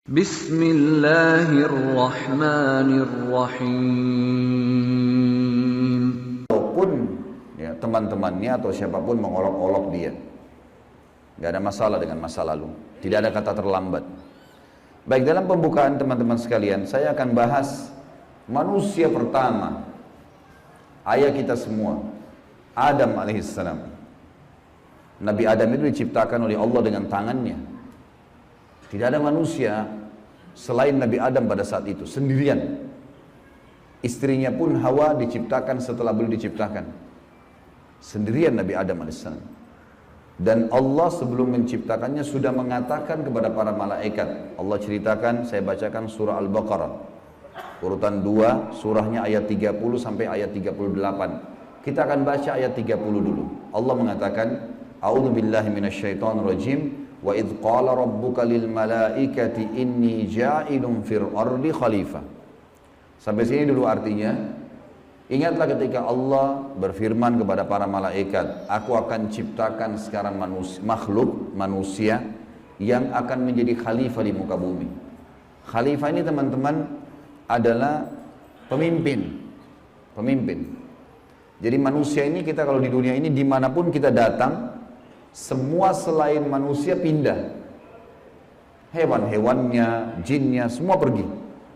Bismillahirrahmanirrahim. Walaupun ya, teman-temannya atau siapapun mengolok-olok dia, nggak ada masalah dengan masa lalu, tidak ada kata terlambat. Baik, dalam pembukaan teman-teman sekalian, saya akan bahas manusia pertama, ayah kita semua, Adam alaihissalam. Nabi Adam itu diciptakan oleh Allah dengan tangannya. Tidak ada manusia selain Nabi Adam pada saat itu, sendirian. Istrinya pun Hawa diciptakan setelah beliau diciptakan. Sendirian Nabi Adam alaihissalam. Dan Allah sebelum menciptakannya sudah mengatakan kepada para malaikat. Allah ceritakan, saya bacakan surah Al-Baqarah. Urutan 2, surahnya ayat 30 sampai ayat 38. Kita akan baca ayat 30 dulu. Allah mengatakan, A'udzubillahi minasyaitonirrajim. Wa idh qala rabbuka lil malaikati inni ja'ilun fil ardi khalifah. Sampai sini dulu artinya. Ingatlah ketika Allah berfirman kepada para malaikat, aku akan ciptakan sekarang manusia yang akan menjadi khalifah di muka bumi. Khalifah ini teman-teman adalah pemimpin. Jadi manusia ini, kita kalau di dunia ini dimanapun kita datang, semua selain manusia pindah. Hewan-hewannya, jinnya, semua pergi.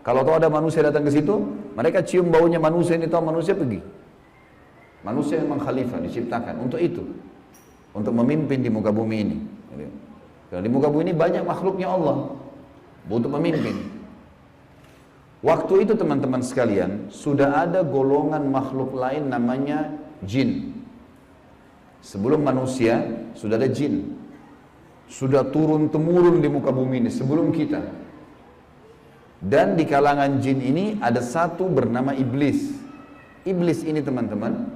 Kalau tahu ada manusia datang ke situ, mereka cium baunya manusia ini, tahu manusia pergi. Manusia memang khalifah, diciptakan untuk itu, untuk memimpin di muka bumi ini. Karena di muka bumi ini banyak makhluknya Allah, butuh pemimpin. Waktu itu teman-teman sekalian, sudah ada golongan makhluk lain namanya jin. Sebelum manusia, sudah ada jin. Sudah turun-temurun di muka bumi ini, sebelum kita. Dan di kalangan jin ini ada satu bernama iblis. Iblis ini teman-teman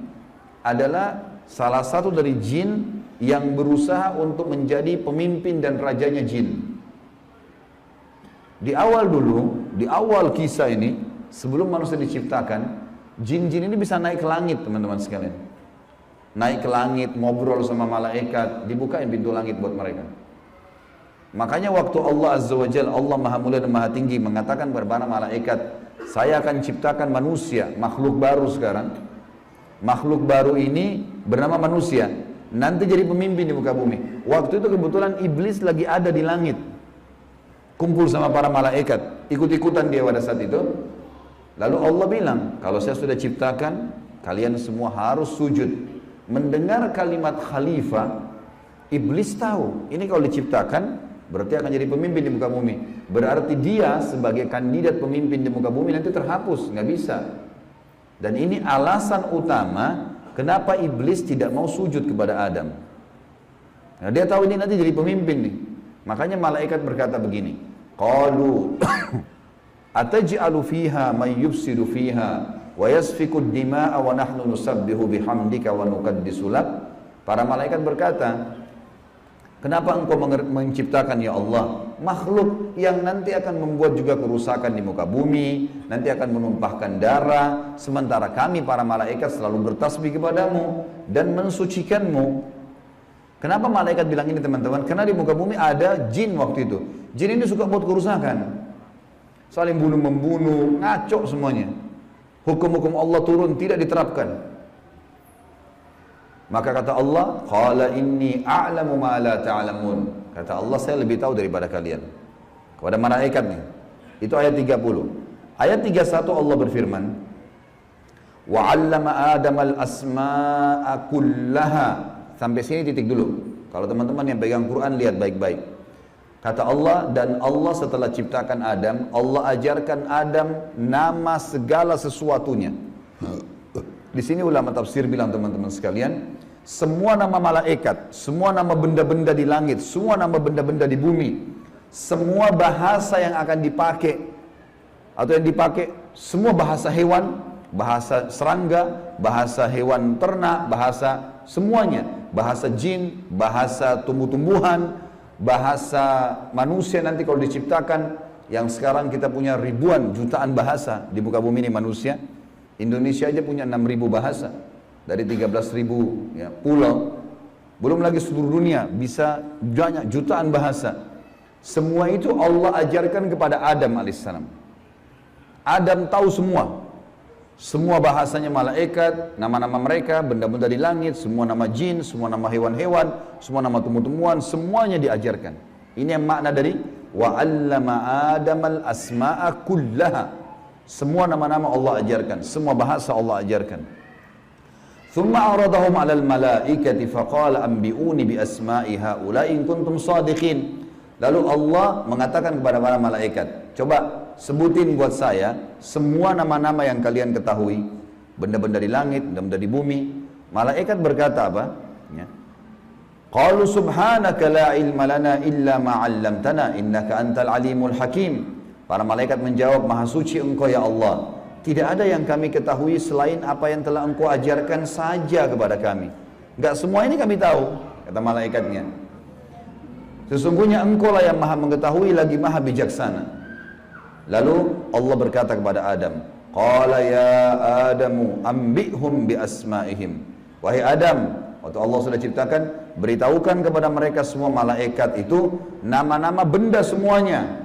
adalah salah satu dari jin yang berusaha untuk menjadi pemimpin dan rajanya jin. Di awal dulu, di awal kisah ini, sebelum manusia diciptakan, jin-jin ini bisa naik ke langit teman-teman sekalian. Naik ke langit, ngobrol sama malaikat, dibukain pintu langit buat mereka. Makanya waktu Allah Azza wa Jalla, Allah Maha Mulia dan Maha Tinggi, mengatakan kepada para malaikat, saya akan ciptakan manusia, makhluk baru sekarang. Makhluk baru ini bernama manusia, nanti jadi pemimpin di muka bumi. Waktu itu kebetulan iblis lagi ada di langit, kumpul sama para malaikat, ikut-ikutan dia pada saat itu. Lalu Allah bilang, kalau saya sudah ciptakan, kalian semua harus sujud. Mendengar kalimat khalifah, iblis tahu, ini kalau diciptakan, berarti akan jadi pemimpin di muka bumi. Berarti dia sebagai kandidat pemimpin di muka bumi nanti terhapus, nggak bisa. Dan ini alasan utama kenapa iblis tidak mau sujud kepada Adam. Nah, dia tahu ini nanti jadi pemimpin nih. Makanya malaikat berkata begini, qalu ataj'alu fiha may yufsidu fiha wa yasfiku ad-dima'a wa nahnu nusabbihu bihamdika wa nuqaddisu lak. Para malaikat berkata, kenapa engkau menciptakan ya Allah makhluk yang nanti akan membuat juga kerusakan di muka bumi, nanti akan menumpahkan darah, sementara kami para malaikat selalu bertasbih kepadamu dan mensucikanmu. Kenapa malaikat bilang ini teman-teman? Karena di muka bumi ada jin waktu itu. Jin ini suka buat kerusakan, saling bunuh-membunuh, ngaco semuanya. Hukum-hukum Allah turun, tidak diterapkan. Maka kata Allah, qala inni a'lamu ma la ta'lamun. Kata Allah, saya lebih tahu daripada kalian. Kepada malaikat nih. Itu ayat 30. Ayat 31 Allah berfirman, wa 'allama Adamal asma'a kullaha. Sampai sini titik dulu. Kalau teman-teman yang pegang Quran lihat baik-baik. Kata Allah, dan Allah setelah ciptakan Adam, Allah ajarkan Adam nama segala sesuatunya. Di sini ulama tafsir bilang teman-teman sekalian, semua nama malaikat, semua nama benda-benda di langit, semua nama benda-benda di bumi, semua bahasa yang akan dipakai atau yang dipakai, semua bahasa hewan, bahasa serangga, bahasa hewan ternak, bahasa semuanya, bahasa jin, bahasa tumbuh-tumbuhan, bahasa manusia nanti kalau diciptakan, yang sekarang kita punya ribuan jutaan bahasa di muka bumi ini manusia. Indonesia aja punya 6.000 bahasa dari 13.000 ya, pulau. Belum lagi seluruh dunia bisa banyak jutaan bahasa. Semua itu Allah ajarkan kepada Adam alaihissalam. Adam tahu semua. Semua bahasanya malaikat, nama-nama mereka, benda-benda di langit, semua nama jin, semua nama hewan-hewan, semua nama tumbuh-tumbuhan, semuanya diajarkan. Ini yang makna dari wa 'allama Adamal asma'a kullaha. Semua nama-nama Allah ajarkan, semua bahasa Allah ajarkan. Thumma aradahum 'alal malaikati faqala anbi'uni bi asma'i haula'i in kuntum shadiqin. Lalu Allah mengatakan kepada para malaikat, coba sebutin buat saya semua nama-nama yang kalian ketahui, benda-benda di langit, benda-benda di bumi. Malaikat berkata apa? Ya. Qalu subhanaka la ilma lana illa ma 'allamtana innaka antal alimul hakim. Para malaikat menjawab, maha suci engkau ya Allah. Tidak ada yang kami ketahui selain apa yang telah engkau ajarkan saja kepada kami. Enggak semua ini kami tahu, kata malaikatnya. Sesungguhnya engkau lah yang maha mengetahui lagi maha bijaksana. Lalu Allah berkata kepada Adam, qala ya Adamu ambihum bi asma'ihim. Wahai Adam, waktu Allah sudah ciptakan, beritahukan kepada mereka semua malaikat itu nama-nama benda semuanya.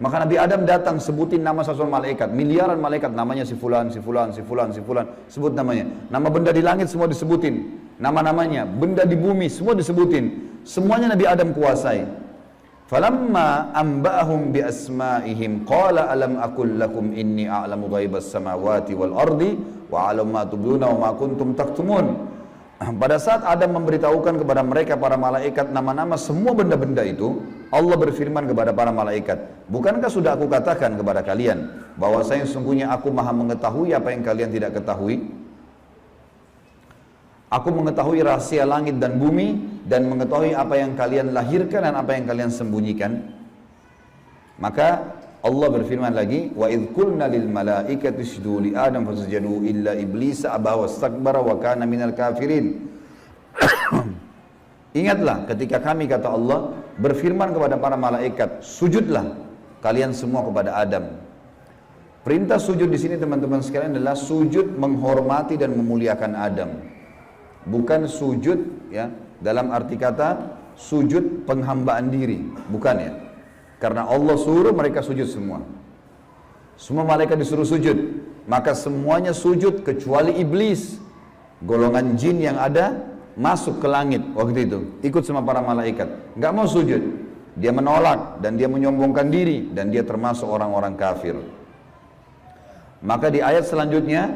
Maka Nabi Adam datang sebutin nama satu malaikat, miliaran malaikat, namanya si fulan, si fulan, si fulan, si fulan, sebut namanya. Nama benda di langit semua disebutin, nama-namanya, benda di bumi semua disebutin. Semuanya Nabi Adam kuasai. Falamma amba'ahum bi asma'ihim qala alam aqul lakum inni a'lamu ghaibas samawati wal ardi wa a'lamu ma tubduna wa ma kuntum taktumun. Pada saat Adam memberitahukan kepada mereka para malaikat nama-nama semua benda-benda itu, Allah berfirman kepada para malaikat, bukankah sudah aku katakan kepada kalian bahwasanya sungguhnya aku maha mengetahui apa yang kalian tidak ketahui? Aku mengetahui rahasia langit dan bumi dan mengetahui apa yang kalian lahirkan dan apa yang kalian sembunyikan. Maka Allah berfirman lagi, wa idh qulna lil malaikati isjudu li Adam fasajadu illa iblis aba wastakbara wa kana minal kafirin. Ingatlah ketika kami, kata Allah, berfirman kepada para malaikat, sujudlah kalian semua kepada Adam. Perintah sujud di sini teman-teman sekalian adalah sujud menghormati dan memuliakan Adam. Bukan sujud ya dalam arti kata sujud penghambaan diri, bukan ya. Karena Allah suruh mereka sujud semua. Semua malaikat disuruh sujud, maka semuanya sujud kecuali iblis. Golongan jin yang ada masuk ke langit waktu itu, ikut sama para malaikat, nggak mau sujud. Dia menolak dan dia menyombongkan diri dan dia termasuk orang-orang kafir. Maka di ayat selanjutnya,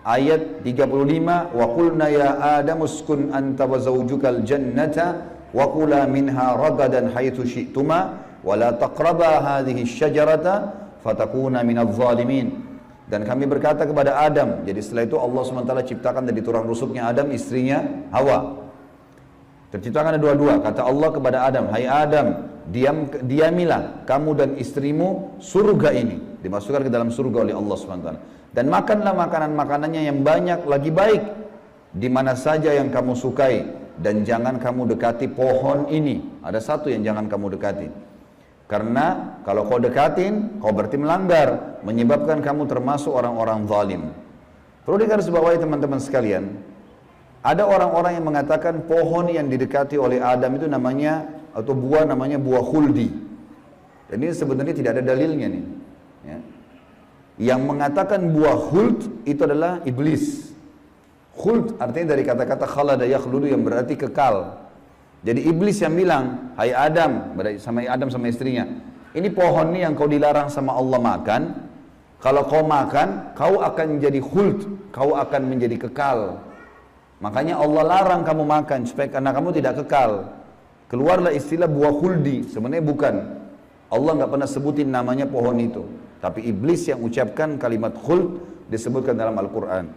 ayat 35, wa qulna ya Adam uskun anta wa zawjukal jannata wa kula minha ragadan haitsu syi'tuma wa la taqraba hadhihi syajarata fatakuna minadh dhalimin. Dan kami berkata kepada Adam, jadi setelah itu Allah SWT ciptakan dari tulang rusuknya Adam istrinya Hawa. Terciptakan ada dua-dua. Kata Allah kepada Adam, hai Adam, diamilah kamu dan istrimu surga ini, dimasukkan ke dalam surga oleh Allah SWT. Dan makanlah makanan-makanannya yang banyak lagi baik di mana saja yang kamu sukai, dan jangan kamu dekati pohon ini. Ada satu yang jangan kamu dekati, karena kalau kau dekatin kau berarti melanggar, menyebabkan kamu termasuk orang-orang zalim. Perlu digarisbawahi teman-teman sekalian, ada orang-orang yang mengatakan pohon yang didekati oleh Adam itu namanya, atau buah namanya buah khuldi. Dan ini sebenarnya tidak ada dalilnya nih ya. Yang mengatakan buah khuld itu adalah iblis. Khuld artinya dari kata-kata khalada yakhludu yang berarti kekal. Jadi iblis yang bilang, hai Adam, sama Adam sama istrinya, ini pohon ini yang kau dilarang sama Allah makan, kalau kau makan, kau akan menjadi khuld, kau akan menjadi kekal. Makanya Allah larang kamu makan, supaya karena kamu tidak kekal. Keluarlah istilah buah khuldi, sebenarnya bukan. Allah nggak pernah sebutin namanya pohon itu. Tapi iblis yang ucapkan kalimat khuld disebutkan dalam Al-Quran.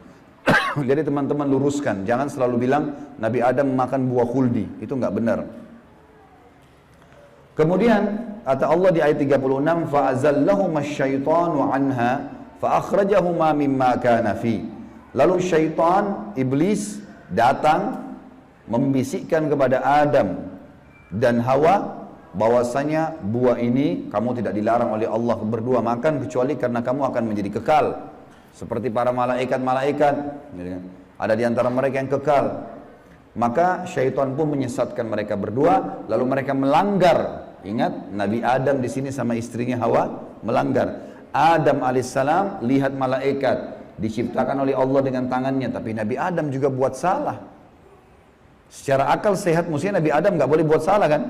Jadi teman-teman luruskan, jangan selalu bilang Nabi Adam makan buah khuldi, itu nggak benar. Kemudian kata Allah di ayat 36, fa'azallahuma syaitanu anha fa'akhrajahuma mimma kana fi. Lalu syaitan, iblis datang membisikkan kepada Adam dan Hawa bahwasanya buah ini kamu tidak dilarang oleh Allah berdua makan kecuali karena kamu akan menjadi kekal seperti para malaikat-malaikat. Ada di antara mereka yang kekal. Maka syaitan pun menyesatkan mereka berdua, lalu mereka melanggar Ingat, Nabi Adam di sini sama istrinya Hawa melanggar. Adam alaihissalam lihat malaikat diciptakan oleh Allah dengan tangannya, tapi Nabi Adam juga buat salah. Secara akal sehat mestinya Nabi Adam nggak boleh buat salah kan?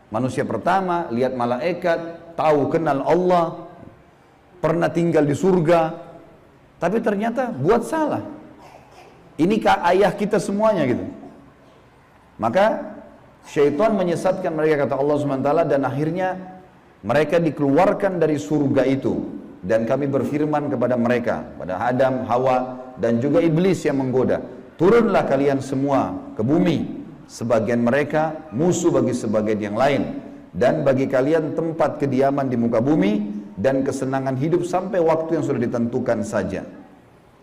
Manusia pertama lihat malaikat, tahu kenal Allah, pernah tinggal di surga, tapi ternyata buat salah. Ini ayah kita semuanya gitu. Maka syaitan menyesatkan mereka, kata Allah SWT, dan akhirnya mereka dikeluarkan dari surga itu. Dan kami berfirman kepada mereka, pada Adam, Hawa, dan juga iblis yang menggoda, turunlah kalian semua ke bumi. Sebagian mereka musuh bagi sebagian yang lain, dan bagi kalian tempat kediaman di muka bumi dan kesenangan hidup sampai waktu yang sudah ditentukan saja.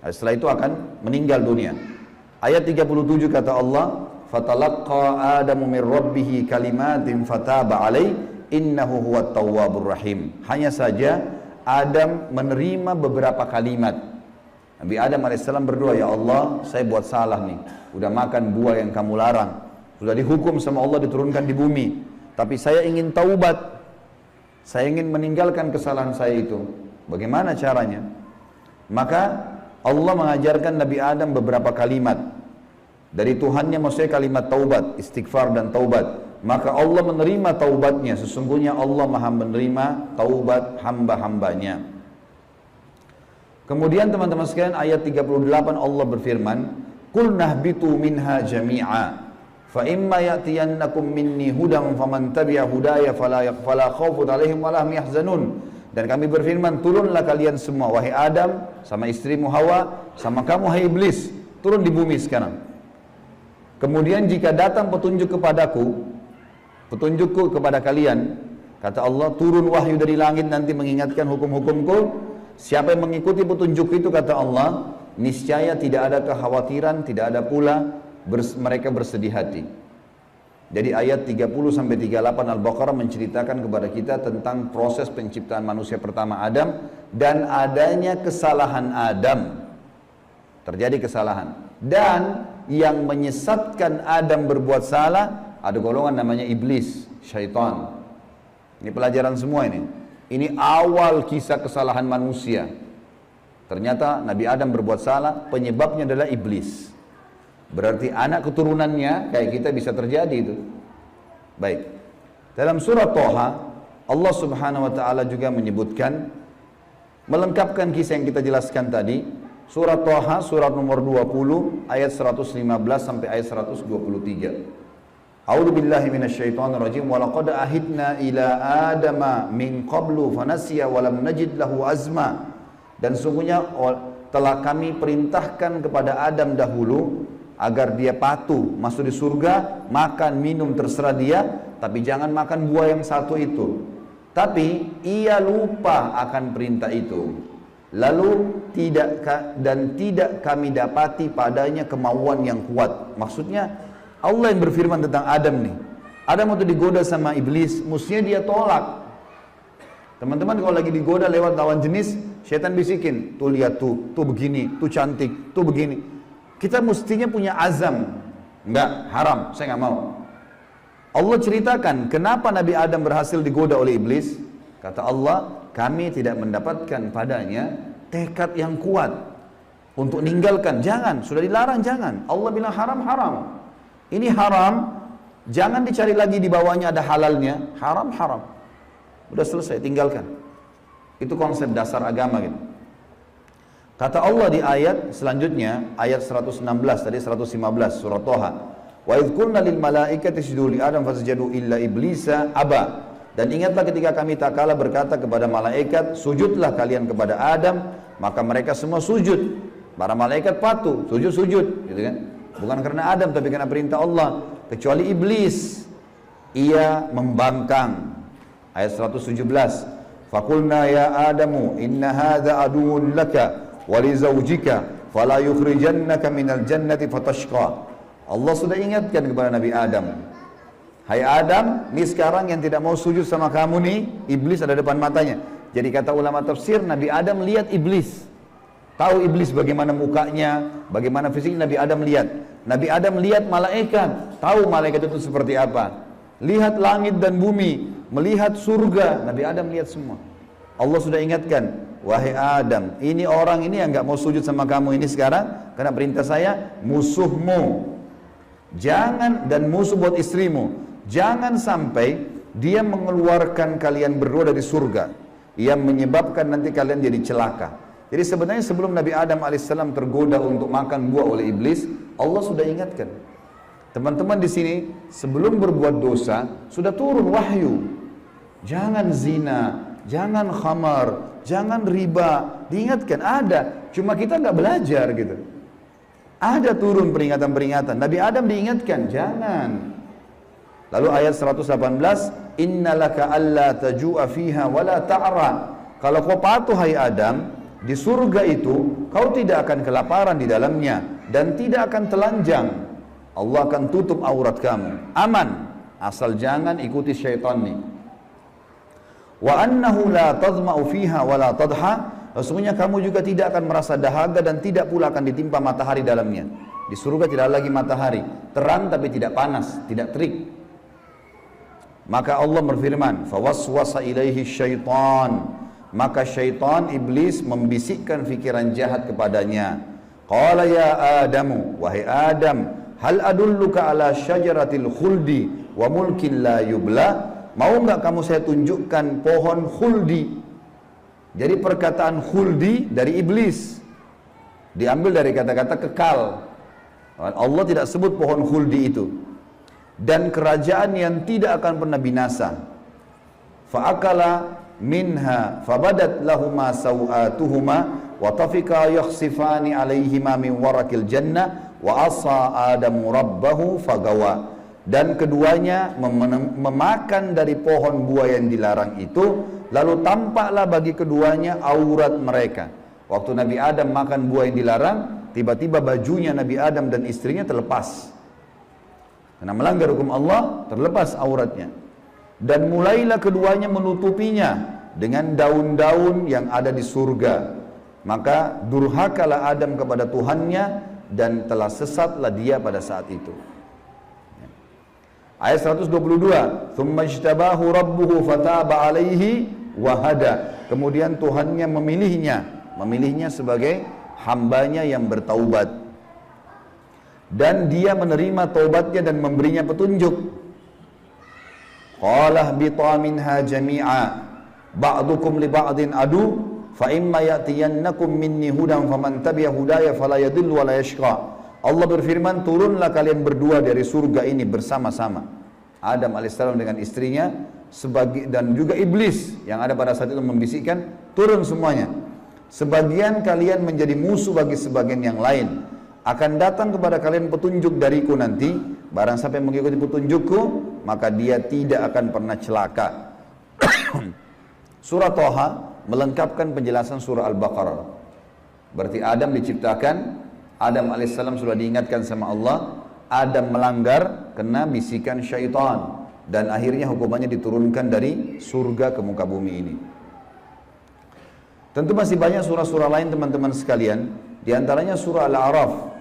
Setelah itu akan meninggal dunia. Ayat 37 kata Allah, fatalaqqa Adamu min rabbih kalimatin fataba alaih innahu huwat tawwabur rahim. Hanya saja Adam menerima beberapa kalimat. Nabi Adam alaihissalam berdoa, ya Allah, saya buat salah nih, udah makan buah yang kamu larang, sudah dihukum sama Allah diturunkan di bumi, tapi saya ingin taubat, saya ingin meninggalkan kesalahan saya itu. Bagaimana caranya? Maka Allah mengajarkan Nabi Adam beberapa kalimat dari Tuhannya, maksudnya kalimat taubat, istighfar dan taubat. Maka Allah menerima taubatnya. Sesungguhnya Allah maha menerima taubat hamba-hambanya. Kemudian teman-teman sekalian, ayat 38 Allah berfirman, Qul nahbitu minha jami'a fa imma ya'tiyannakum minni hudan faman tabi'a hudaya fala khawfun 'alaihim wa la hum yahzanun. Dan kami berfirman, turunlah kalian semua, wahai Adam, sama istrimu Hawa, sama kamu hai iblis, turun di bumi sekarang. Kemudian jika datang petunjuk kepadaku, petunjukku kepada kalian, kata Allah, turun wahyu dari langit nanti mengingatkan hukum-hukumku. Siapa yang mengikuti petunjuk itu, kata Allah, niscaya tidak ada kekhawatiran, tidak ada pula mereka bersedih hati. Jadi ayat 30-38 Al-Baqarah menceritakan kepada kita tentang proses penciptaan manusia pertama Adam dan adanya kesalahan Adam. Terjadi kesalahan. Dan yang menyesatkan Adam berbuat salah, ada golongan namanya iblis, syaitan. Ini pelajaran semua ini. Ini awal kisah kesalahan manusia. Ternyata Nabi Adam berbuat salah, penyebabnya adalah iblis. Berarti anak keturunannya kayak kita bisa terjadi itu. Baik. Dalam surah Toha, Allah Subhanahu wa taala juga menyebutkan, melengkapkan kisah yang kita jelaskan tadi. Surah Toha, surat nomor 20, ayat 115 sampai ayat 123. A'udzu billahi minasyaitonir rajim. Wa laqad ahidna ila adama min qablu fanasiya wa lam najid lahu azma. Dan sungguhnya telah kami perintahkan kepada Adam dahulu agar dia patuh masuk di surga, makan minum terserah dia, tapi jangan makan buah yang satu itu. Tapi ia lupa akan perintah itu. Lalu tidak kami dapati padanya kemauan yang kuat. Maksudnya Allah yang berfirman tentang Adam nih. Adam waktu digoda sama iblis, mestinya dia tolak. Teman-teman kalau lagi digoda lewat lawan jenis, syaitan bisikin, tuh lihat tuh begini, tuh cantik, tuh begini. Kita mestinya punya azam, enggak, haram, saya nggak mau. Allah ceritakan kenapa Nabi Adam berhasil digoda oleh iblis. Kata Allah, kami tidak mendapatkan padanya tekad yang kuat untuk meninggalkan. Jangan, sudah dilarang jangan. Allah bilang haram, haram. Ini haram, jangan dicari lagi di bawahnya ada halalnya. Haram, haram. Udah selesai, tinggalkan. Itu konsep dasar agama gitu. Kata Allah di ayat selanjutnya, ayat 116, tadi 115 surah Toha. Wa idh qulna lil malaikati isjudu li Adam fasajadu illa iblisa aba. Dan ingatlah ketika kami tak kala berkata kepada malaikat, sujudlah kalian kepada Adam, maka mereka semua sujud. Para malaikat patuh, sujud, gitu kan? Bukan karena Adam tapi karena perintah Allah, kecuali iblis. Ia membangkang. Ayat 117. Faqulna ya Adamu inna hadza aduwwun laka walizawjika fala yukhrijannaka minal jannati fatashqa. Allah sudah ingatkan kepada Nabi Adam, hai Adam, ini sekarang yang tidak mau sujud sama kamu nih, iblis ada depan matanya. Jadi kata ulama tafsir, Nabi Adam lihat iblis, tahu iblis bagaimana mukanya, bagaimana fisiknya. Nabi Adam lihat. Nabi Adam lihat malaikat, tahu malaikat itu seperti apa. Lihat langit dan bumi, melihat surga. Nabi Adam lihat semua. Allah sudah ingatkan, wahai Adam, ini orang ini yang nggak mau sujud sama kamu ini sekarang, karena perintah saya, musuhmu. Jangan, dan musuh buat istrimu. Jangan sampai dia mengeluarkan kalian berdua dari surga, yang menyebabkan nanti kalian jadi celaka. Jadi sebenarnya sebelum Nabi Adam alaihissalam tergoda untuk makan buah oleh iblis, Allah sudah ingatkan. Teman-teman di sini sebelum berbuat dosa sudah turun wahyu. Jangan zina, jangan khamar, jangan riba. Diingatkan ada, cuma kita nggak belajar gitu. Ada turun peringatan-peringatan. Nabi Adam diingatkan, jangan. Lalu ayat 118, innalaka alla taju'a fiha wala ta'ra. Kalau kau patuh hai Adam, di surga itu kau tidak akan kelaparan di dalamnya dan tidak akan telanjang. Allah akan tutup aurat kamu. Aman, asal jangan ikuti syaitan nih. Wa annahu la tadma'u fiha wa la tadha. Sesungguhnya kamu juga tidak akan merasa dahaga dan tidak pula akan ditimpa matahari dalamnya. Di surga tidak lagi matahari, terang tapi tidak panas, tidak terik. Maka Allah berfirman, fawaswasa ilaihi syaitan. Maka syaitan iblis membisikkan fikiran jahat kepadanya. Qala ya Adamu, wahai Adam, hal adulluka ala syajaratil khuldi wa mulkin la yubla. Mau enggak kamu saya tunjukkan pohon khuldi? Jadi perkataan khuldi dari iblis, diambil dari kata-kata kekal. Allah tidak sebut pohon khuldi itu. Dan kerajaan yang tidak akan pernah binasa. Fa'akala minha fabadat lahuma sawatuhuma wa tafika yakhsifani alaihima min warakil jannah wa asa adamu rabbahu fagawa. Dan keduanya memakan dari pohon buah yang dilarang itu, lalu tampaklah bagi keduanya aurat mereka. Waktu Nabi Adam makan buah yang dilarang, tiba-tiba bajunya Nabi Adam dan istrinya terlepas. Karena melanggar hukum Allah, terlepas auratnya. Dan mulailah keduanya menutupinya dengan daun-daun yang ada di surga. Maka durhakalah Adam kepada Tuhannya dan telah sesatlah dia pada saat itu. Ayat 122, "Tsumma ijtabahu rabbuhu fataba 'alaihi wa hada." Kemudian Tuhannya memilihnya sebagai hambanya yang bertaubat. Dan dia menerima taubatnya dan memberinya petunjuk. Qala ihbita minha jami'a ba'dukum li ba'din adu fa imma ya'tiyannakum minni hudan faman tabi'a hudaya fala yadhillu wa la yashqa. Allah berfirman, turunlah kalian berdua dari surga ini bersama-sama. Adam alaihissalam dengan istrinya dan juga iblis yang ada pada saat itu membisikkan, turun semuanya. Sebagian kalian menjadi musuh bagi sebagian yang lain. Akan datang kepada kalian petunjuk dariku nanti, barang siapa yang mengikuti petunjukku, maka dia tidak akan pernah celaka. Surah Thaha melengkapkan penjelasan surah Al-Baqarah. Berarti Adam diciptakan, Adam alaihissalam sudah diingatkan sama Allah, Adam melanggar kena bisikan syaitan, dan akhirnya hukumannya diturunkan dari surga ke muka bumi ini. Tentu masih banyak surah-surah lain teman-teman sekalian, diantaranya surah Al-A'raf.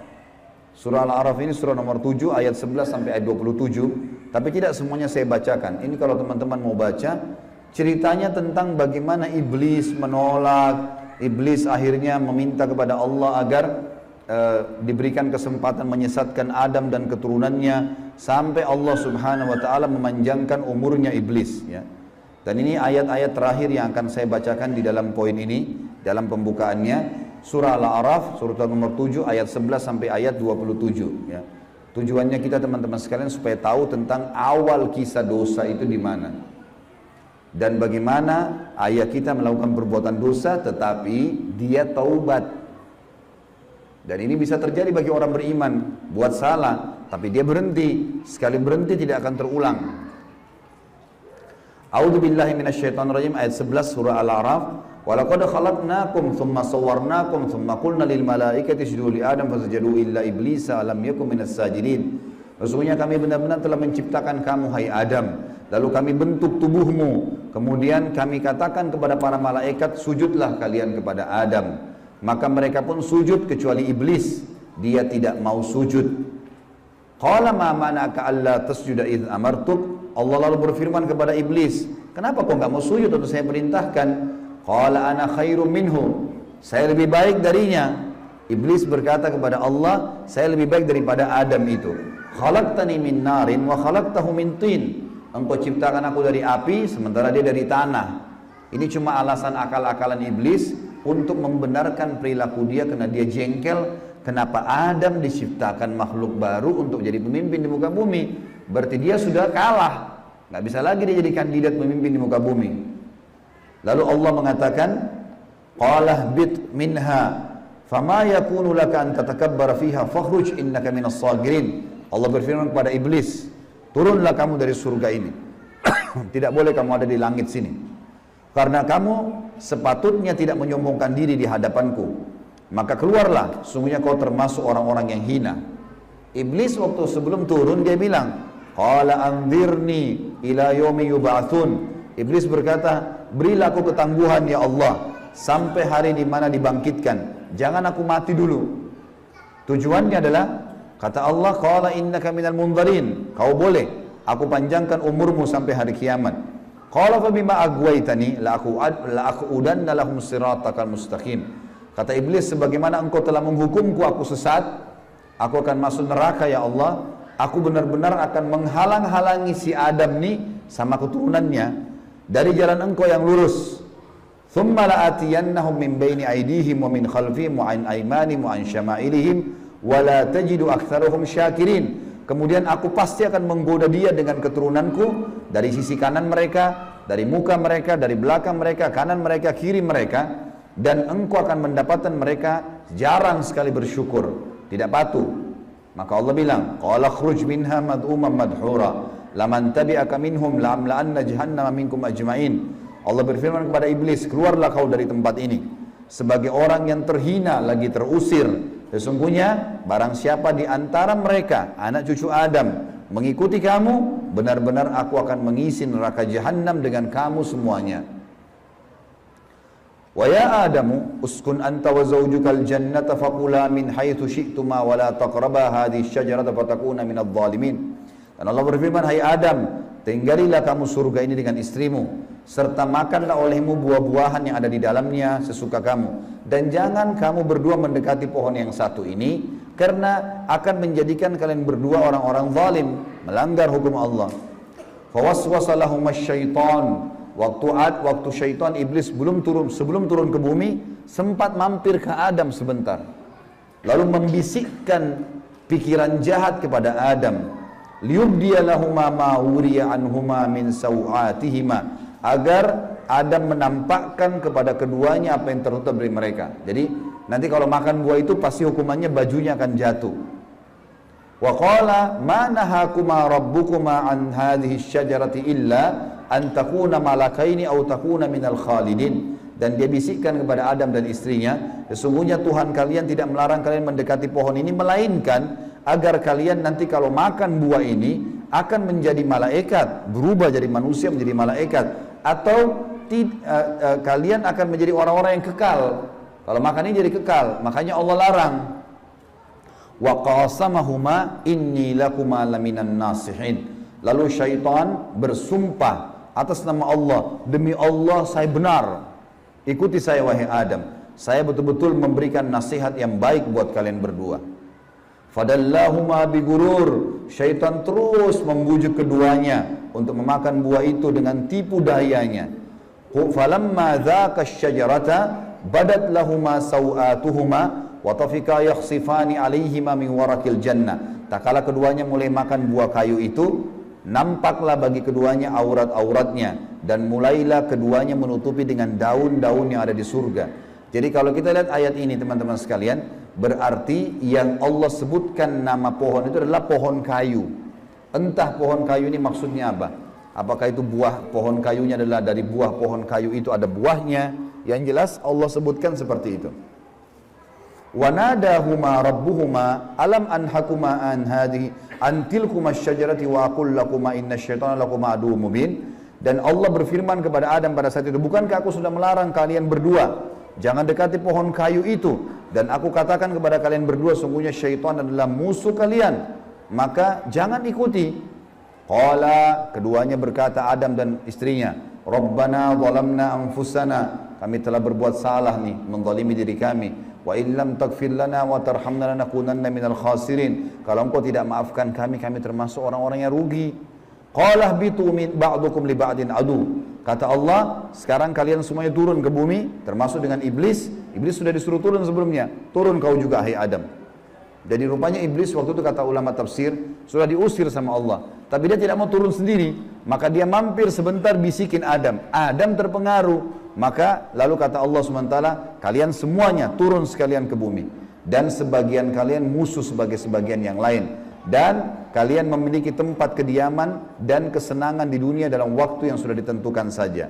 Surah Al-A'raf ini surah nomor 7 ayat 11 sampai ayat 27, tapi tidak semuanya saya bacakan. Ini kalau teman-teman mau baca, ceritanya tentang bagaimana iblis menolak, iblis akhirnya meminta kepada Allah agar diberikan kesempatan menyesatkan Adam dan keturunannya, sampai Allah subhanahu wa ta'ala memanjangkan umurnya iblis ya. Dan ini ayat-ayat terakhir yang akan saya bacakan di dalam poin ini, dalam pembukaannya. Surah Al-A'raf, surah nomor 7 ayat 11 sampai ayat 27 ya. Tujuannya kita teman-teman sekalian supaya tahu tentang awal kisah dosa itu di mana. Dan bagaimana ayah kita melakukan perbuatan dosa tetapi dia taubat. Dan ini bisa terjadi bagi orang beriman, buat salah tapi dia berhenti, sekali berhenti tidak akan terulang. A'udzubillahi minasyaitonirrajim, ayat 11 surah Al-A'raf. Walaqad khalaqnakum thumma sawwarnakum thumma qulna lil malaikati isjudu li Adam fasajadu illa iblisa lam yakun minas sajidin. Sesungguhnya kami benar-benar telah menciptakan kamu hai Adam, lalu kami bentuk tubuhmu, kemudian kami katakan kepada para malaikat, sujudlah kalian kepada Adam. Maka mereka pun sujud kecuali iblis, dia tidak mau sujud. Qala ma mana'aka alla tasjuda idh amartuk. Allah lalu berfirman kepada iblis, kenapa kau nggak mau sujud untuk saya perintahkan? Qala ana khairum minhu, saya lebih baik darinya. Iblis berkata kepada Allah, saya lebih baik daripada Adam itu. Khalaqtani min narin wa khalaqtahu min tin. Engkau ciptakan aku dari api, sementara dia dari tanah. Ini cuma alasan akal-akalan iblis untuk membenarkan perilaku dia karena dia jengkel. Kenapa Adam diciptakan makhluk baru untuk jadi pemimpin di muka bumi? Berarti dia sudah kalah, nggak bisa lagi dia jadi kandidat pemimpin di muka bumi. Lalu Allah mengatakan, qala bit minha fama yakunu laka an tatakabbara fiha fakhruj innaka minas sagirin. Allah berfirman kepada iblis, turunlah kamu dari surga ini. Tidak boleh kamu ada di langit sini, karena kamu sepatutnya tidak menyombongkan diri di hadapanku. Maka keluarlah, sungguhnya kau termasuk orang-orang yang hina. Iblis waktu sebelum turun dia bilang, qala anzirni ila yaumi yub'atsun. Iblis berkata, berilah aku ketangguhan ya Allah sampai hari di mana dibangkitkan. Jangan aku mati dulu. Tujuannya adalah, kata Allah, qala innaka minal munzarin. Kau boleh, aku panjangkan umurmu sampai hari kiamat. Qala fa bima aghwaytani la aqudanna lahum siratakal mustaqim. Kata iblis, sebagaimana engkau telah menghukumku aku sesat, aku akan masuk neraka ya Allah. Aku benar-benar akan menghalang-halangi si Adam nih sama keturunannya dari jalan engkau yang lurus. Thumma la'atiyannahum min baini aydihim wa min khalfihim wa an aymanihim wa an syama'ilihim wa la tajidu aktsarahum syakirin. Kemudian aku pasti akan menggoda dia dengan keturunanku dari sisi kanan mereka, dari muka mereka, dari belakang mereka, kanan mereka, kiri mereka, dan engkau akan mendapatkan mereka jarang sekali bersyukur, tidak patuh. Maka Allah bilang, qala khruj minha mad'uman madhura laman tabi'aka minhum la'amla'anna jahannama minkum ajma'in. Allah berfirman kepada iblis, keluarlah kau dari tempat ini sebagai orang yang terhina lagi terusir. Sesungguhnya barang siapa di antara mereka anak cucu Adam mengikuti kamu, benar-benar aku akan mengisi neraka jahanam dengan kamu semuanya. Wa ya Adamu uskun anta wa zawjukal jannata faqula min haitsu syi'tuma wa la taqraba hadhihi syajarata fatakuna minadh dhalimin. Dan Allah berfirman, hai Adam, tinggalilah kamu surga ini dengan istrimu, serta makanlah olehmu buah-buahan yang ada di dalamnya sesuka kamu, dan jangan kamu berdua mendekati pohon yang satu ini, karena akan menjadikan kalian berdua orang-orang zalim, melanggar hukum Allah. Fawaswasa lahum asy-syaitan. Waktu syaitan iblis sebelum turun ke bumi, sempat mampir ke Adam sebentar, lalu membisikkan pikiran jahat kepada Adam, liyubdiya lahuma ma wuriya anhuma min sawatihima, agar Adam menampakkan kepada keduanya apa yang tertutup dari mereka. Jadi nanti kalau makan buah itu pasti hukumannya bajunya akan jatuh. Wa qala ma nahakuma rabbukuma an hadhihi syajarati illa an takuna malakaini aw takuna minal khalidin. Dan dia bisikkan kepada Adam dan istrinya, sesungguhnya Tuhan kalian tidak melarang kalian mendekati pohon ini, melainkan agar kalian nanti kalau makan buah ini akan menjadi malaikat, berubah jadi manusia menjadi malaikat, atau kalian akan menjadi orang-orang yang kekal. Kalau makan ini jadi kekal, makanya Allah larang. Wa qasamahuma inni lakuma laminan nasihin. Lalu syaitan bersumpah atas nama Allah, demi Allah saya benar, ikuti saya wahai Adam, saya betul-betul memberikan nasihat yang baik buat kalian berdua. Fadallahuma bigurur, syaitan terus membujuk keduanya untuk memakan buah itu dengan tipu dayanya. Falamma dzaka asy-syajarata badat lahuma sawatuhuma wa tafika yakhsifani alaihima min warakil jannah. Tak kala keduanya mulai makan buah kayu itu, nampaklah bagi keduanya aurat-auratnya, dan mulailah keduanya menutupi dengan daun-daun yang ada di surga. Jadi kalau kita lihat ayat ini teman-teman sekalian, berarti yang Allah sebutkan nama pohon itu adalah pohon kayu. Entah pohon kayu ini maksudnya apa? Apakah itu buah pohon kayunya adalah dari buah pohon kayu itu ada buahnya? Yang jelas Allah sebutkan seperti itu. Wa nadahuma rabbuhuma alam anhakuma an hadhihi an tilkuma asy-syajarati wa aqul lakuma innasyaitonal lakuma aduwwum mubin. Dan Allah berfirman kepada Adam pada saat itu, bukankah aku sudah melarang kalian berdua jangan dekati pohon kayu itu, dan aku katakan kepada kalian berdua sungguhnya syaitan adalah musuh kalian, maka jangan ikuti. Qala, keduanya berkata, Adam dan istrinya, Rabbana zalamna anfusana, kami telah berbuat salah nih, menzalimi diri kami. Wa illam taghfir lana wa tarhamna lanakunanna minal khasirin. Kalau engkau tidak maafkan kami, kami termasuk orang-orang yang rugi. Qala bitu min ba'dukum li ba'din adu. Kata Allah, sekarang kalian semuanya turun ke bumi, termasuk dengan iblis. Iblis sudah disuruh turun sebelumnya. Turun kau juga, hai Adam. Jadi rupanya iblis waktu itu kata ulama tafsir sudah diusir sama Allah, tapi dia tidak mau turun sendiri, maka dia mampir sebentar bisikin Adam. Adam terpengaruh, maka lalu kata Allah SWT, kalian semuanya turun sekalian ke bumi, dan sebagian kalian musuh sebagai sebagian yang lain, dan kalian memiliki tempat kediaman dan kesenangan di dunia dalam waktu yang sudah ditentukan saja.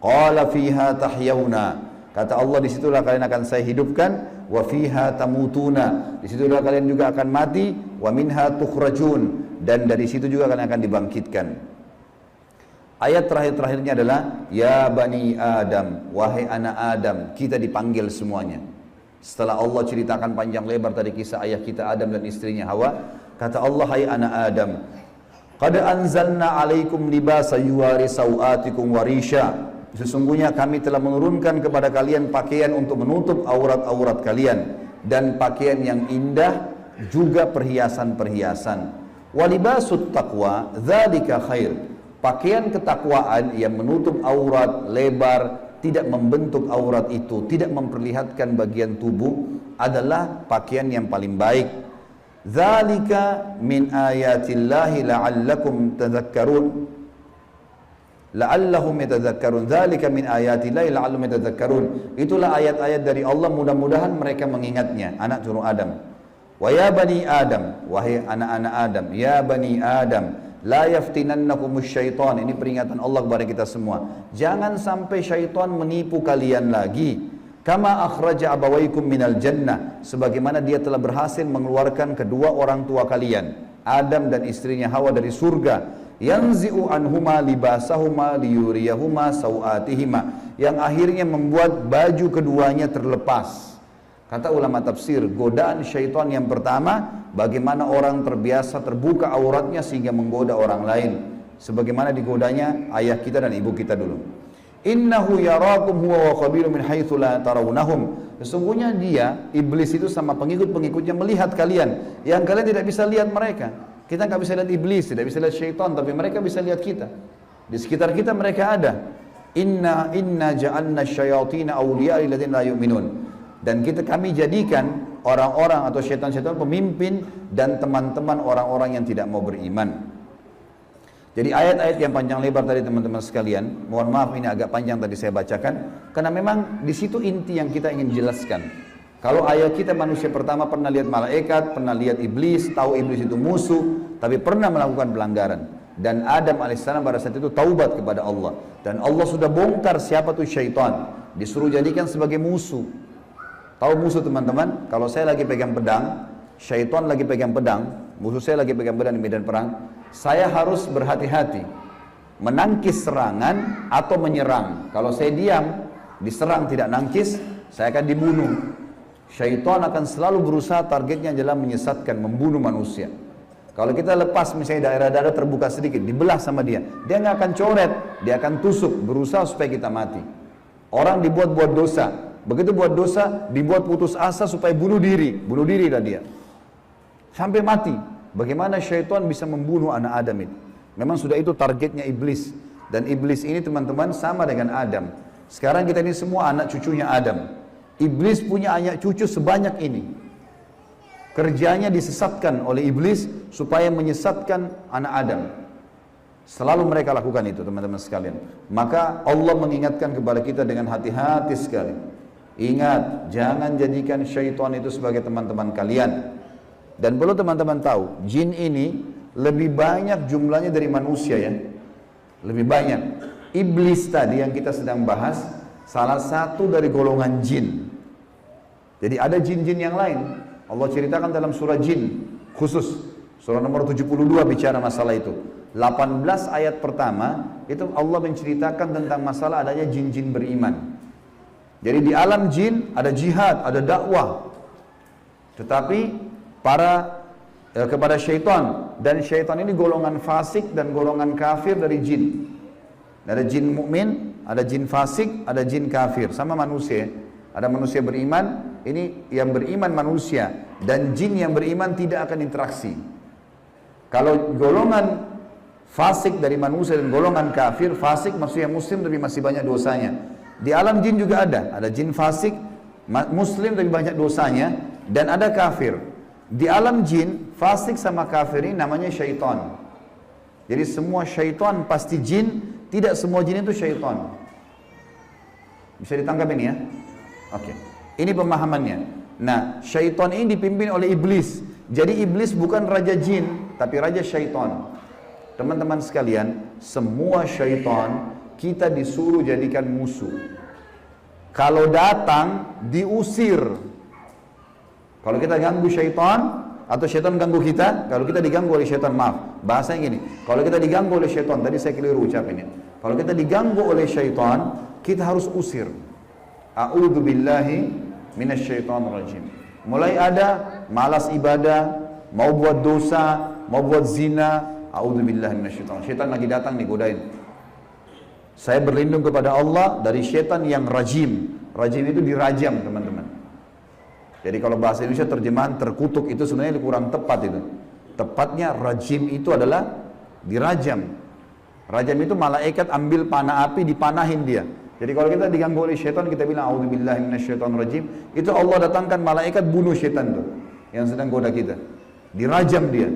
Qala fiha tahyawna. Kata Allah, disitulah kalian akan saya hidupkan, wa fiha tamutuna, disitulah kalian juga akan mati, wa minha tukhrajun, dan dari situ juga kalian akan dibangkitkan. Ayat terakhir-terakhirnya adalah, ya bani Adam, wahai anak Adam, kita dipanggil semuanya. Setelah Allah ceritakan panjang lebar tadi kisah ayah kita Adam dan istrinya Hawa, kata Allah, hai anak Adam, qad anzalna alaikum libasa yuwari sawatikum warisha. Sesungguhnya kami telah menurunkan kepada kalian pakaian untuk menutup aurat-aurat kalian, dan pakaian yang indah juga perhiasan-perhiasan. Walibasut taqwa dzalika khair. Pakaian ketakwaan yang menutup aurat lebar, tidak membentuk aurat itu, tidak memperlihatkan bagian tubuh, adalah pakaian yang paling baik. Dzalika min ayatillahi la'allakum tadhakkarun. La'allahum yatadzakkarun. Dzalika min ayatillahi la'allahum yatadzakkarun. Itulah ayat-ayat dari Allah, mudah-mudahan mereka mengingatnya, anak cucu Adam. Wa ya bani Adam, wahai anak-anak Adam, ya bani Adam, la yaftinannakumus syaitan. Ini peringatan Allah kepada kita semua. Jangan sampai syaitan menipu kalian lagi. Kama akhraja abawaikum minal jannah, sebagaimana dia telah berhasil mengeluarkan kedua orang tua kalian, Adam dan istrinya Hawa, dari surga. Yanzi'u anhuma libasahuma liyuriyahuma sawatihima, yang akhirnya membuat baju keduanya terlepas. Kata ulama tafsir, godaan syaitan yang pertama, bagaimana orang terbiasa terbuka auratnya sehingga menggoda orang lain, sebagaimana digodanya ayah kita dan ibu kita dulu. Innahu yarakum huwa wa qabilu min haitsu la tarawnahum. Sesungguhnya dia, iblis itu sama pengikut-pengikutnya melihat kalian yang kalian tidak bisa lihat mereka. Kita nggak bisa lihat iblis, tidak bisa lihat syaitan, tapi mereka bisa lihat kita. Di sekitar kita mereka ada. Inna ja'alna syayatina awliya lilladzina la yu'minun. Dan kami jadikan orang-orang atau syaitan-syaitan pemimpin dan teman-teman orang-orang yang tidak mau beriman. Jadi ayat-ayat yang panjang lebar tadi teman-teman sekalian, mohon maaf ini agak panjang tadi saya bacakan, karena memang di situ inti yang kita ingin jelaskan. Kalau ayah kita manusia pertama pernah lihat malaikat, pernah lihat iblis, tahu iblis itu musuh, tapi pernah melakukan pelanggaran. Dan Adam alaihissalam pada saat itu taubat kepada Allah. Dan Allah sudah bongkar siapa tuh syaitan. Disuruh jadikan sebagai musuh. Tahu musuh teman-teman? Kalau saya lagi pegang pedang, syaitan lagi pegang pedang, musuh saya lagi pegang pedang di medan perang, saya harus berhati-hati. Menangkis serangan atau menyerang. Kalau saya diam, diserang tidak nangkis, saya akan dibunuh. Syaitan akan selalu berusaha, targetnya adalah menyesatkan, membunuh manusia. Kalau kita lepas misalnya daerah-daerah terbuka sedikit, dibelah sama dia nggak akan coret, dia akan tusuk, berusaha supaya kita mati. Orang dibuat dosa, begitu buat dosa, dibuat putus asa supaya bunuh dirilah dia. Sampai mati. Bagaimana syaitan bisa membunuh anak Adam itu? Memang sudah itu targetnya iblis. Dan iblis ini teman-teman sama dengan Adam. Sekarang kita ini semua anak cucunya Adam. Iblis punya anak cucu sebanyak ini. Kerjanya disesatkan oleh iblis supaya menyesatkan anak Adam. Selalu mereka lakukan itu teman-teman sekalian. Maka Allah mengingatkan kepada kita dengan hati-hati sekali. Ingat, jangan jadikan syaitan itu sebagai teman-teman kalian. Dan perlu teman-teman tahu, jin ini lebih banyak jumlahnya dari manusia ya. Lebih banyak. Iblis tadi yang kita sedang bahas, salah satu dari golongan jin. Jadi ada jin-jin yang lain. Allah ceritakan dalam surah jin khusus. Surah nomor 72 bicara masalah itu. 18 ayat pertama itu Allah menceritakan tentang masalah adanya jin-jin beriman. Jadi di alam jin ada jihad, ada dakwah. Tetapi kepada syaitan dan syaitan ini golongan fasik dan golongan kafir dari jin. Ada jin mukmin, ada jin fasik, ada jin kafir, sama manusia. Ada manusia beriman, ini yang beriman manusia, dan jin yang beriman tidak akan interaksi. Kalau golongan fasik dari manusia dan golongan kafir, fasik maksudnya muslim tapi masih banyak dosanya. Di alam jin juga ada jin fasik, muslim tapi banyak dosanya, dan ada kafir. Di alam jin, fasik sama kafir ini namanya syaitan. Jadi semua syaitan pasti jin, tidak semua jin itu syaitan. Bisa ditangkap ini ya? Oke. Ini pemahamannya. Nah, syaitan ini dipimpin oleh iblis. Jadi iblis bukan raja jin, tapi raja syaitan. Teman-teman sekalian, semua syaitan kita disuruh jadikan musuh. Kalau datang, diusir. Kalau kita ganggu syaitan, atau syaitan ganggu kita, kalau kita diganggu oleh syaitan, maaf, bahasanya gini, kalau kita diganggu oleh syaitan, tadi saya keliru ucapinnya. Kalau kita diganggu oleh syaitan, kita harus usir. A'udzu billahi minasyaitonir rajim. Mulai ada malas ibadah, mau buat dosa, mau buat zina, a'udzu billahi minasyaitonir rajim. Syaitan lagi datang nih godain. Saya berlindung kepada Allah dari syaitan yang rajim. Rajim itu dirajam, teman-teman. Jadi kalau bahasa Indonesia terjemahan terkutuk itu sebenarnya kurang tepat itu. Tepatnya rajim itu adalah dirajam. Rajam itu malaikat ambil panah api dipanahin dia. Jadi kalau kita diganggu oleh syaitan kita bilang a'udzubillahi minasyaitonirrajim, itu Allah datangkan malaikat bunuh syaitan tuh yang sedang goda kita. Dirajam dia,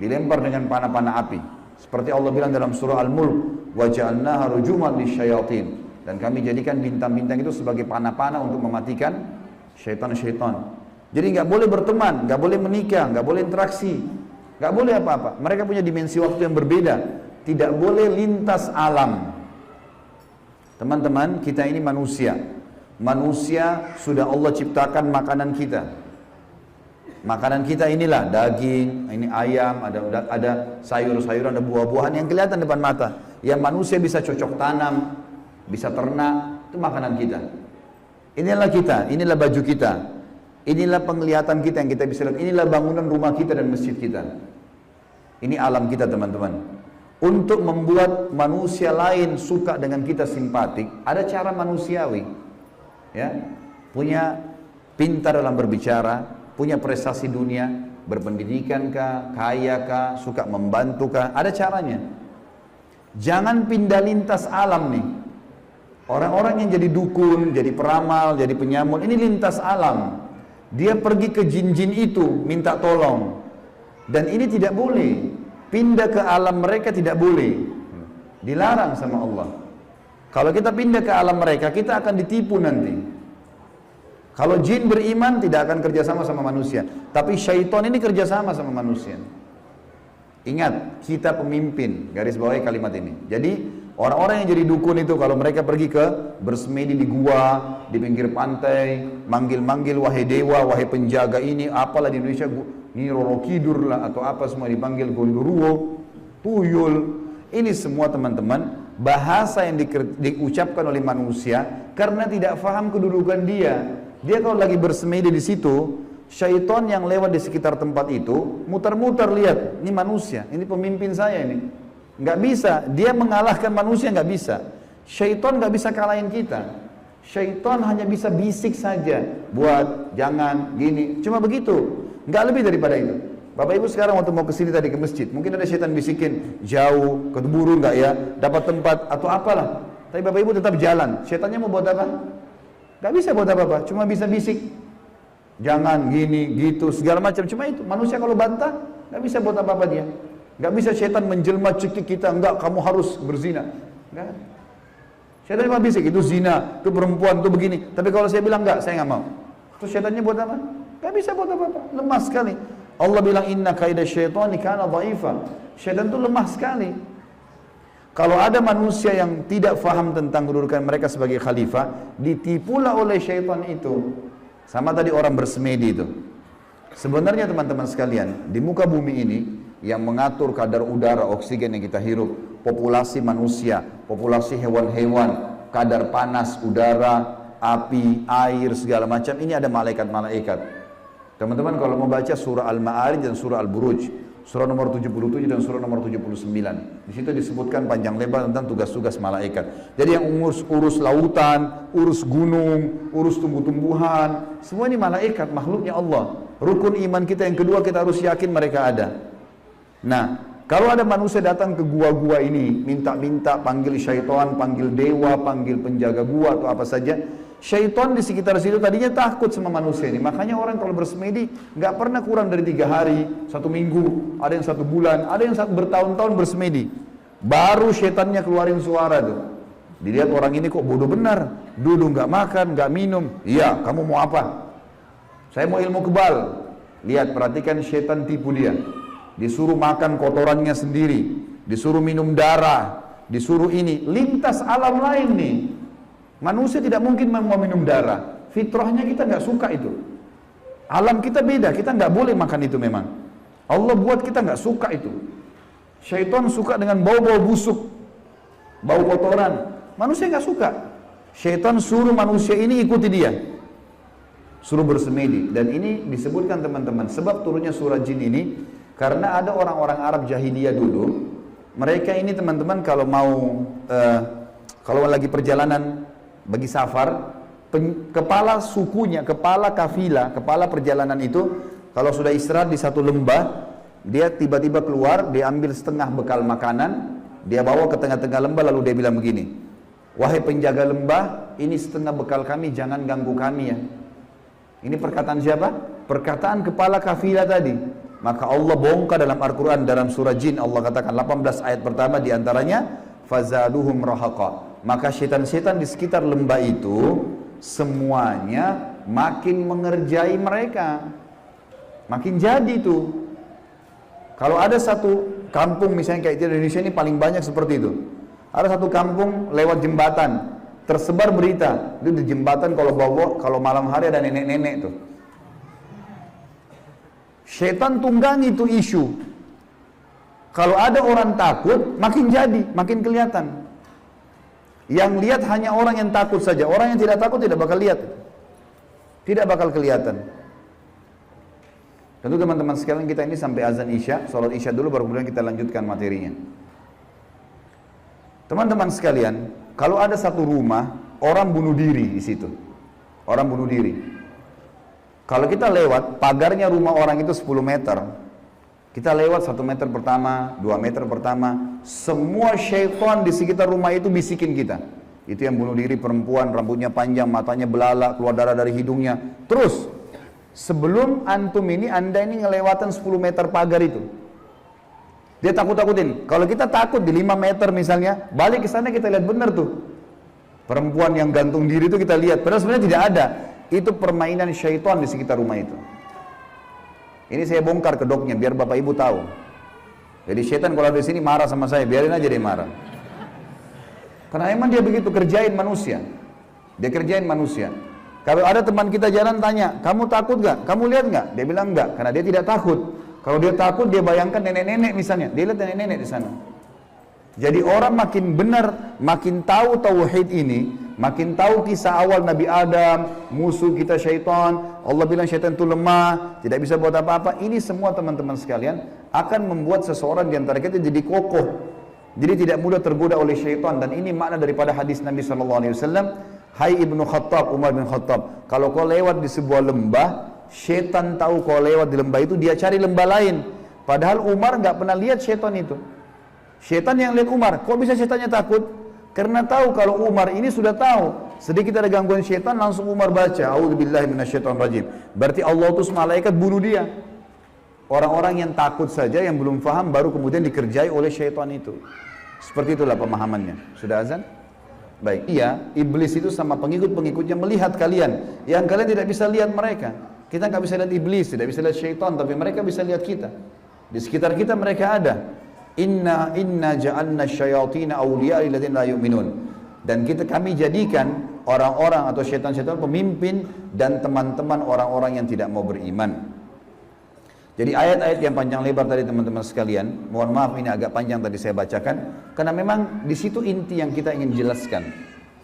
dilempar dengan panah-panah api. Seperti Allah bilang dalam surah Al-Mulk, wa ja'alnaha rujuman lisyayatin. Dan kami jadikan bintang-bintang itu sebagai panah-panah untuk mematikan syaitan-syaitan. Jadi nggak boleh berteman, nggak boleh menikah, nggak boleh interaksi, nggak boleh apa-apa. Mereka punya dimensi waktu yang berbeda. Tidak boleh lintas alam. Teman-teman, kita ini manusia. Manusia sudah Allah ciptakan makanan kita. Makanan kita inilah daging, ini ayam, ada sayur-sayuran, ada buah-buahan yang kelihatan depan mata. Yang manusia bisa cocok tanam, bisa ternak, itu makanan kita. Inilah kita, inilah baju kita, inilah penglihatan kita yang kita bisa lihat, inilah bangunan rumah kita dan masjid kita. Ini alam kita, teman-teman. Untuk membuat manusia lain suka dengan kita, simpatik, ada cara manusiawi. Ya, punya pintar dalam berbicara, punya prestasi dunia, berpendidikan kah, kaya kah, suka membantu kah, ada caranya. Jangan pindah lintas alam nih. Orang-orang yang jadi dukun, jadi peramal, jadi penyamun, ini lintas alam. Dia pergi ke jin-jin itu, minta tolong. Dan ini tidak boleh. Pindah ke alam mereka tidak boleh. Dilarang sama Allah. Kalau kita pindah ke alam mereka, kita akan ditipu nanti. Kalau jin beriman, tidak akan kerjasama sama manusia. Tapi syaitan ini kerjasama sama manusia. Ingat, kita pemimpin. Garis bawahi kalimat ini. Jadi, orang-orang yang jadi dukun itu kalau mereka pergi ke bersemedi di gua, di pinggir pantai, manggil-manggil wahai dewa, wahai penjaga ini, apalah di Indonesia, ini Roro Kidur lah atau apa semua dipanggil Gondoruo, tuyul. Ini semua teman-teman bahasa yang diucapkan oleh manusia karena tidak faham kedudukan dia. Dia kalau lagi bersemedi di situ, syaitan yang lewat di sekitar tempat itu muter-muter lihat, ini manusia, ini pemimpin saya ini. Nggak bisa, dia mengalahkan manusia nggak bisa. Syaitan nggak bisa kalahin kita. Syaitan hanya bisa bisik saja, buat, jangan, gini, cuma begitu, nggak lebih daripada itu. Bapak Ibu sekarang waktu mau kesini tadi ke masjid, mungkin ada syaitan bisikin, jauh, keburu nggak ya, dapat tempat atau apalah. Tapi Bapak Ibu tetap jalan. Syaitannya mau buat apa? Nggak bisa buat apa-apa, cuma bisa bisik, jangan, gini, gitu, segala macam. Cuma itu. Manusia kalau bantah, nggak bisa buat apa-apa dia. Nggak bisa syaitan menjelma cekik kita, enggak, kamu harus berzina. Enggak. Syaitan cuma bisik, itu zina, itu perempuan, itu begini. Tapi kalau saya bilang enggak, saya nggak mau. Terus syaitannya buat apa? Nggak bisa buat apa-apa, lemah sekali. Allah bilang inna kaidah syaitani kana dhaifa. Syaitan itu lemah sekali. Kalau ada manusia yang tidak faham tentang kedudukan mereka sebagai khalifah, ditipulah oleh syaitan itu. Sama tadi orang bersemedi itu. Sebenarnya teman-teman sekalian, di muka bumi ini yang mengatur kadar udara, oksigen yang kita hirup, populasi manusia, populasi hewan-hewan, kadar panas, udara, api, air, segala macam, ini ada malaikat-malaikat. Teman-teman kalau mau baca surah Al-Ma'arij dan surah Al-Buruj, surah nomor 77 dan surah nomor 79. Di situ disebutkan panjang lebar tentang tugas-tugas malaikat. Jadi yang urus lautan, urus gunung, urus tumbuh-tumbuhan, semua ini malaikat, makhluknya Allah. Rukun iman kita yang kedua, kita harus yakin mereka ada. Nah, kalau ada manusia datang ke gua-gua ini, minta-minta, panggil syaitan, panggil dewa, panggil penjaga gua atau apa saja, syaitan di sekitar situ tadinya takut sama manusia ini. Makanya orang kalau bersemedi nggak pernah kurang dari 3 hari, 1 minggu, ada yang 1 bulan, ada yang bertahun-tahun bersemedi. Baru syaitannya keluarin suara tuh. Dilihat orang ini kok bodoh benar, dulu nggak makan, nggak minum. Iya, kamu mau apa? Saya mau ilmu kebal. Lihat, perhatikan syaitan tipu dia. Disuruh makan kotorannya sendiri, disuruh minum darah, disuruh ini, lintas alam lain nih. Manusia tidak mungkin mau minum darah, fitrahnya kita nggak suka itu. Alam kita beda, kita nggak boleh makan itu memang. Allah buat kita nggak suka itu. Syaitan suka dengan bau-bau busuk, bau kotoran. Manusia nggak suka. Syaitan suruh manusia ini ikuti dia, suruh bersemedi. Dan ini disebutkan teman-teman, sebab turunnya surah jin ini karena ada orang-orang Arab jahiliyah dulu, mereka ini teman-teman kalau mau kalau lagi perjalanan bagi safar, kepala sukunya, kepala kafilah, kepala perjalanan itu kalau sudah istirahat di satu lembah, dia tiba-tiba keluar, dia ambil setengah bekal makanan, dia bawa ke tengah-tengah lembah, lalu dia bilang begini, wahai penjaga lembah, ini setengah bekal kami, jangan ganggu kami ya. Ini perkataan siapa? Perkataan kepala kafilah tadi. Maka Allah bongkar dalam Al-Quran, dalam surah Jin, Allah katakan 18 ayat pertama diantaranya, fazaduhum rahaqa. Maka syaitan-syaitan di sekitar lembah itu semuanya makin mengerjai mereka, makin jadi tuh. Kalau ada satu kampung misalnya kayak di Indonesia ini paling banyak seperti itu. Ada satu kampung lewat jembatan, tersebar berita, itu di jembatan kalau malam hari ada nenek-nenek tuh. Syaitan tunggangi itu isu. Kalau ada orang takut, makin jadi, makin kelihatan. Yang lihat hanya orang yang takut saja. Orang yang tidak takut tidak bakal lihat. Tidak bakal kelihatan. Tentu teman-teman sekalian, kita ini sampai azan Isya, sholat Isya dulu baru kemudian kita lanjutkan materinya. Teman-teman sekalian, kalau ada satu rumah, orang bunuh diri di situ. Orang bunuh diri. Kalau kita lewat, pagarnya rumah orang itu 10 meter. Kita lewat 1 meter pertama, 2 meter pertama, semua syaitan di sekitar rumah itu bisikin kita. Itu yang bunuh diri perempuan, rambutnya panjang, matanya belalak, keluar darah dari hidungnya. Terus, sebelum antum ini, anda ini ngelewatan 10 meter pagar itu. Dia takut-takutin. Kalau kita takut di 5 meter misalnya, balik ke sana kita lihat benar tuh. Perempuan yang gantung diri itu kita lihat, padahal sebenarnya tidak ada. Itu permainan syaitan di sekitar rumah itu. Ini saya bongkar kedoknya biar bapak ibu tahu. Jadi syaitan kalau di sini marah sama saya, biarin aja dia marah. Karena emang dia begitu kerjain manusia. Dia kerjain manusia. Kalau ada teman kita jalan tanya, kamu takut gak? Kamu lihat gak? Dia bilang enggak, karena dia tidak takut. Kalau dia takut, dia bayangkan nenek-nenek misalnya. Dia lihat nenek-nenek di sana. Jadi orang makin benar, makin tahu tauhid ini, makin tahu kisah awal Nabi Adam, musuh kita syaitan, Allah bilang syaitan itu lemah, tidak bisa buat apa-apa. Ini semua teman-teman sekalian akan membuat seseorang di antara kita jadi kokoh. Jadi tidak mudah tergoda oleh syaitan. Dan ini makna daripada hadis Nabi SAW. Hai Ibnu Khattab, Umar bin Khattab, kalau kau lewat di sebuah lembah, syaitan tahu kau lewat di lembah itu, dia cari lembah lain. Padahal Umar nggak pernah lihat syaitan itu. Syaitan yang lihat Umar. Kok bisa syaitannya takut? Karena tahu kalau Umar ini sudah tahu. Sedikit ada gangguan syaitan, langsung Umar baca, A'udzubillahi minasyaitonirrajim. Berarti Allah utus malaikat bunuh dia. Orang-orang yang takut saja, yang belum faham, baru kemudian dikerjai oleh syaitan itu. Seperti itulah pemahamannya. Sudah azan? Baik. Iya, iblis itu sama pengikut-pengikutnya melihat kalian, yang kalian tidak bisa lihat mereka. Kita nggak bisa lihat iblis, tidak bisa lihat syaitan, tapi mereka bisa lihat kita. Di sekitar kita mereka ada. Inna ja'alna syayatina awliya lilladzina la yu'minun. Dan kami jadikan orang-orang atau syaitan-syaitan pemimpin dan teman-teman orang-orang yang tidak mau beriman. Jadi ayat-ayat yang panjang lebar tadi teman-teman sekalian, mohon maaf ini agak panjang tadi saya bacakan, karena memang di situ inti yang kita ingin jelaskan.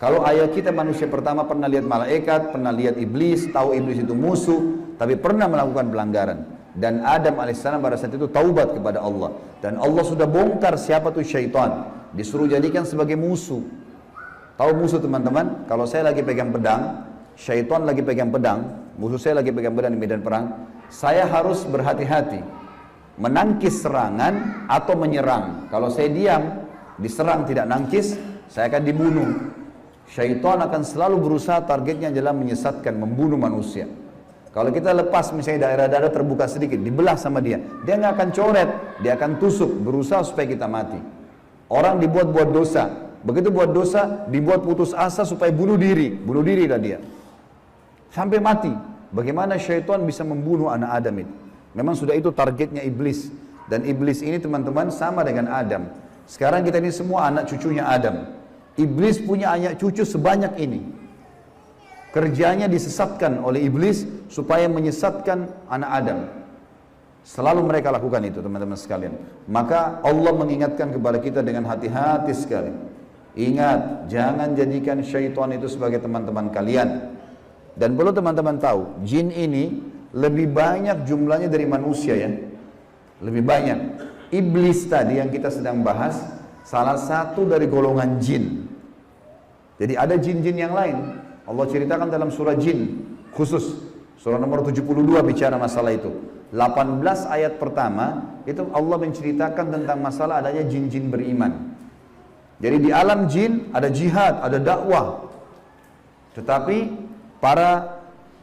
Kalau ayat kita manusia pertama pernah lihat malaikat, pernah lihat iblis, tahu iblis itu musuh, tapi pernah melakukan pelanggaran. Dan Adam alaihissalam pada saat itu taubat kepada Allah. Dan Allah sudah bongkar siapa tuh syaitan. Disuruh jadikan sebagai musuh. Tahu musuh teman-teman? Kalau saya lagi pegang pedang, syaitan lagi pegang pedang, musuh saya lagi pegang pedang di medan perang, saya harus berhati-hati. Menangkis serangan atau menyerang. Kalau saya diam, diserang tidak nangkis, saya akan dibunuh. Syaitan akan selalu berusaha targetnya adalah menyesatkan, membunuh manusia. Kalau kita lepas misalnya daerah-daerah terbuka sedikit, dibelah sama dia nggak akan coret, dia akan tusuk, berusaha supaya kita mati. Orang dibuat dosa, begitu buat dosa, dibuat putus asa supaya bunuh diri lah dia. Sampai mati. Bagaimana syaitan bisa membunuh anak Adam itu? Memang sudah itu targetnya iblis. Dan iblis ini teman-teman sama dengan Adam. Sekarang kita ini semua anak cucunya Adam. Iblis punya anak cucu sebanyak ini. Kerjanya disesatkan oleh iblis supaya menyesatkan anak Adam. Selalu mereka lakukan itu teman-teman sekalian. Maka Allah mengingatkan kepada kita dengan hati-hati sekali. Ingat, jangan jadikan syaitan itu sebagai teman-teman kalian. Dan perlu teman-teman tahu, jin ini lebih banyak jumlahnya dari manusia ya. Lebih banyak. Iblis tadi yang kita sedang bahas, salah satu dari golongan jin. Jadi ada jin-jin yang lain. Allah ceritakan dalam surah jin khusus. Surah nomor 72 bicara masalah itu. 18 ayat pertama, itu Allah menceritakan tentang masalah adanya jin-jin beriman. Jadi di alam jin ada jihad, ada dakwah. Tetapi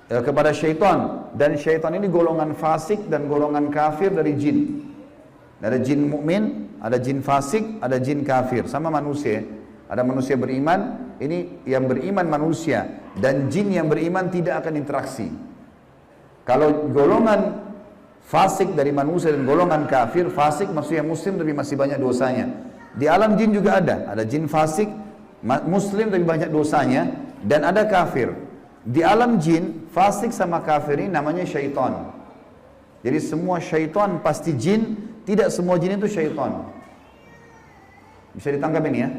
kepada syaitan, dan syaitan ini golongan fasik dan golongan kafir dari jin. Ada jin mukmin, ada jin fasik, ada jin kafir, sama manusia. Ada manusia beriman, ini yang beriman manusia, dan jin yang beriman tidak akan interaksi. Kalau golongan fasik dari manusia dan golongan kafir, fasik maksudnya muslim tapi masih banyak dosanya. Di alam jin juga ada jin fasik, muslim tapi banyak dosanya, dan ada kafir. Di alam jin, fasik sama kafir ini namanya syaitan. Jadi semua syaitan pasti jin, tidak semua jin itu syaitan. Bisa ditangkap ini ya?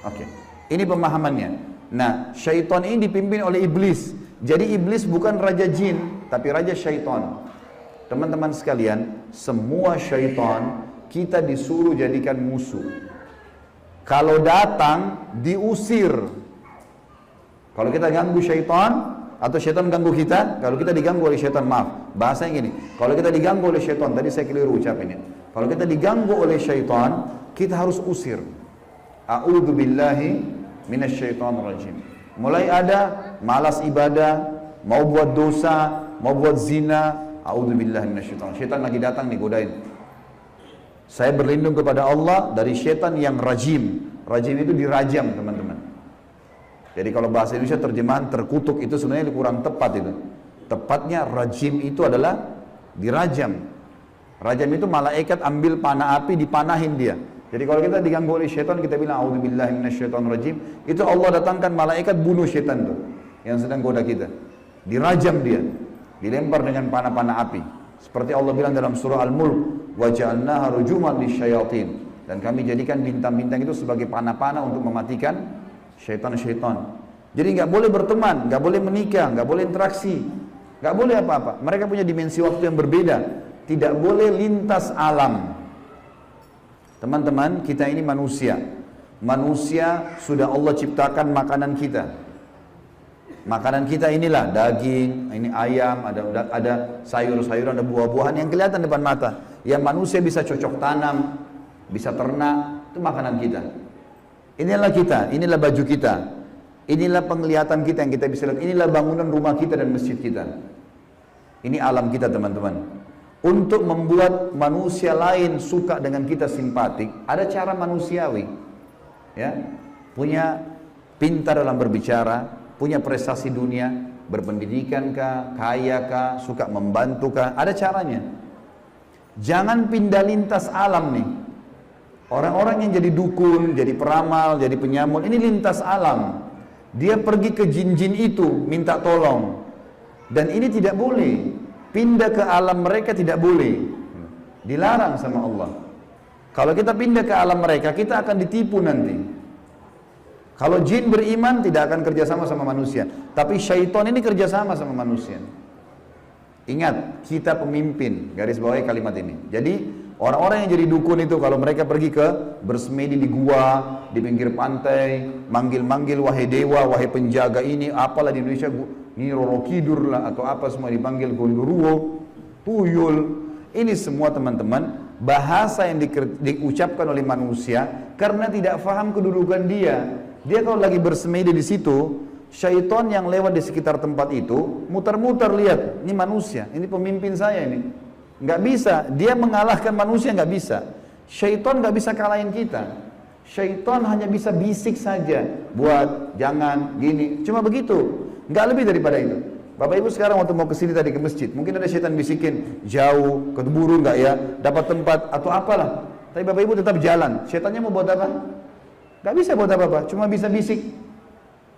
Oke. Ini pemahamannya. Nah, syaitan ini dipimpin oleh iblis. Jadi iblis bukan raja jin, tapi raja syaitan. Teman-teman sekalian, semua syaitan kita disuruh jadikan musuh. Kalau datang, diusir. Kalau kita ganggu syaitan, atau syaitan ganggu kita, kalau kita diganggu oleh syaitan, maaf, bahasanya gini, kalau kita diganggu oleh syaitan, tadi saya keliru ucapinnya. Kalau kita diganggu oleh syaitan, kita harus usir. A'udzubillahi minasyaitonirrajim. Mulai ada malas ibadah, mau buat dosa, mau buat zina, a'udzubillahi minasyaitonirrajim. Syaitan lagi datang nih godain. Saya berlindung kepada Allah dari syaitan yang rajim. Rajim itu dirajam, teman-teman. Jadi kalau bahasa Indonesia terjemahan terkutuk itu sebenarnya kurang tepat itu. Tepatnya rajim itu adalah dirajam. Rajam itu malaikat ambil panah api dipanahin dia. Jadi kalau kita diganggu oleh syaitan, kita bilang a'udzubillahi minasyaitonirrajim, itu Allah datangkan malaikat bunuh syaitan tuh yang sedang goda kita. Dirajam dia, dilempar dengan panah-panah api. Seperti Allah bilang dalam surah Al-Mulk, wa ja'alnaha rujuman lisyayatin. Dan kami jadikan bintang-bintang itu sebagai panah-panah untuk mematikan syaitan-syaitan. Jadi nggak boleh berteman, nggak boleh menikah, nggak boleh interaksi, nggak boleh apa-apa. Mereka punya dimensi waktu yang berbeda. Tidak boleh lintas alam. Teman-teman, kita ini manusia. Manusia sudah Allah ciptakan makanan kita. Makanan kita inilah daging, ini ayam, ada sayur-sayuran, ada buah-buahan yang kelihatan depan mata. Yang manusia bisa cocok tanam, bisa ternak, itu makanan kita. Inilah kita, inilah baju kita. Inilah penglihatan kita yang kita bisa lihat. Inilah bangunan rumah kita dan masjid kita. Ini alam kita, teman-teman. Untuk membuat manusia lain suka dengan kita simpatik, ada cara manusiawi. Ya, punya pintar dalam berbicara, punya prestasi dunia, berpendidikan kah, kaya kah, suka membantu kah, ada caranya. Jangan pindah lintas alam nih. Orang-orang yang jadi dukun, jadi peramal, jadi penyamun, ini lintas alam. Dia pergi ke jin-jin itu, minta tolong. Dan ini tidak boleh. Pindah ke alam mereka tidak boleh. Dilarang sama Allah. Kalau kita pindah ke alam mereka, kita akan ditipu nanti. Kalau jin beriman tidak akan kerjasama sama manusia. Tapi syaitan ini kerjasama sama manusia. Ingat, kita pemimpin, garis bawahi kalimat ini. Jadi orang-orang yang jadi dukun itu kalau mereka pergi ke bersemedi di gua, di pinggir pantai, manggil-manggil wahai dewa, wahai penjaga ini, apalah di Indonesia, ini Roro Kidur lah atau apa semua dipanggil Gondoruo, Tuyul. Ini semua teman-teman bahasa yang diucapkan oleh manusia karena tidak paham kedudukan dia. Dia kalau lagi bersemedi di situ, syaitan yang lewat di sekitar tempat itu muter-muter lihat, ini manusia, ini pemimpin saya ini. Nggak bisa, dia mengalahkan manusia nggak bisa. Syaitan nggak bisa kalahin kita. Syaitan hanya bisa bisik saja, buat, jangan, gini, cuma begitu. Nggak lebih daripada itu. Bapak Ibu sekarang waktu mau kesini tadi ke masjid, mungkin ada syaitan bisikin, jauh, keburu nggak ya, dapat tempat atau apalah. Tapi Bapak Ibu tetap jalan. Syaitannya mau buat apa? Nggak bisa buat apa-apa, cuma bisa bisik.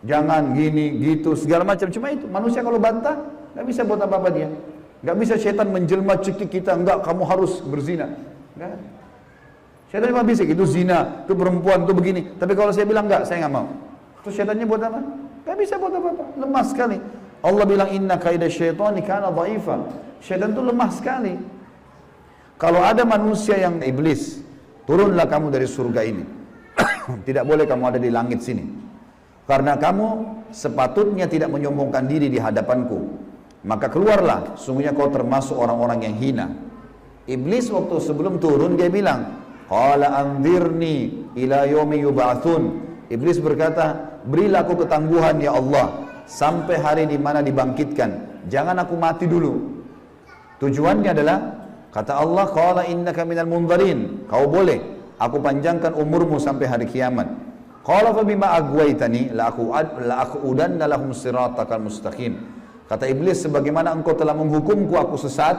Jangan gini, gitu, segala macam. Cuma itu, manusia kalau bantah, nggak bisa buat apa-apa dia. Nggak bisa syaitan menjelma cekik kita, enggak, kamu harus berzina. Enggak. Syaitan cuma bisik, itu zina, itu perempuan, itu begini. Tapi kalau saya bilang enggak, saya nggak mau. Terus syaitannya buat apa? Nggak bisa buat apa-apa, lemah sekali. Allah bilang, inna kaidah syaitani kana dha'ifa. Syaitan itu lemah sekali. Kalau ada manusia yang iblis, turunlah kamu dari surga ini. Tidak boleh kamu ada di langit sini. Karena kamu sepatutnya tidak menyombongkan diri di hadapanku. Maka keluarlah, sungguhnya kau termasuk orang-orang yang hina. Iblis waktu sebelum turun dia bilang, qala anzirni ila yaumi yub'atsun. Iblis berkata, berilah aku ketangguhan ya Allah sampai hari di mana dibangkitkan. Jangan aku mati dulu. Tujuannya adalah kata Allah, qala innaka minal munzarin. Kau boleh, aku panjangkan umurmu sampai hari kiamat. Qala fa bima aghwaytani la aqudanna lahum siratakal mustaqim. Kata iblis, sebagaimana engkau telah menghukumku aku sesat,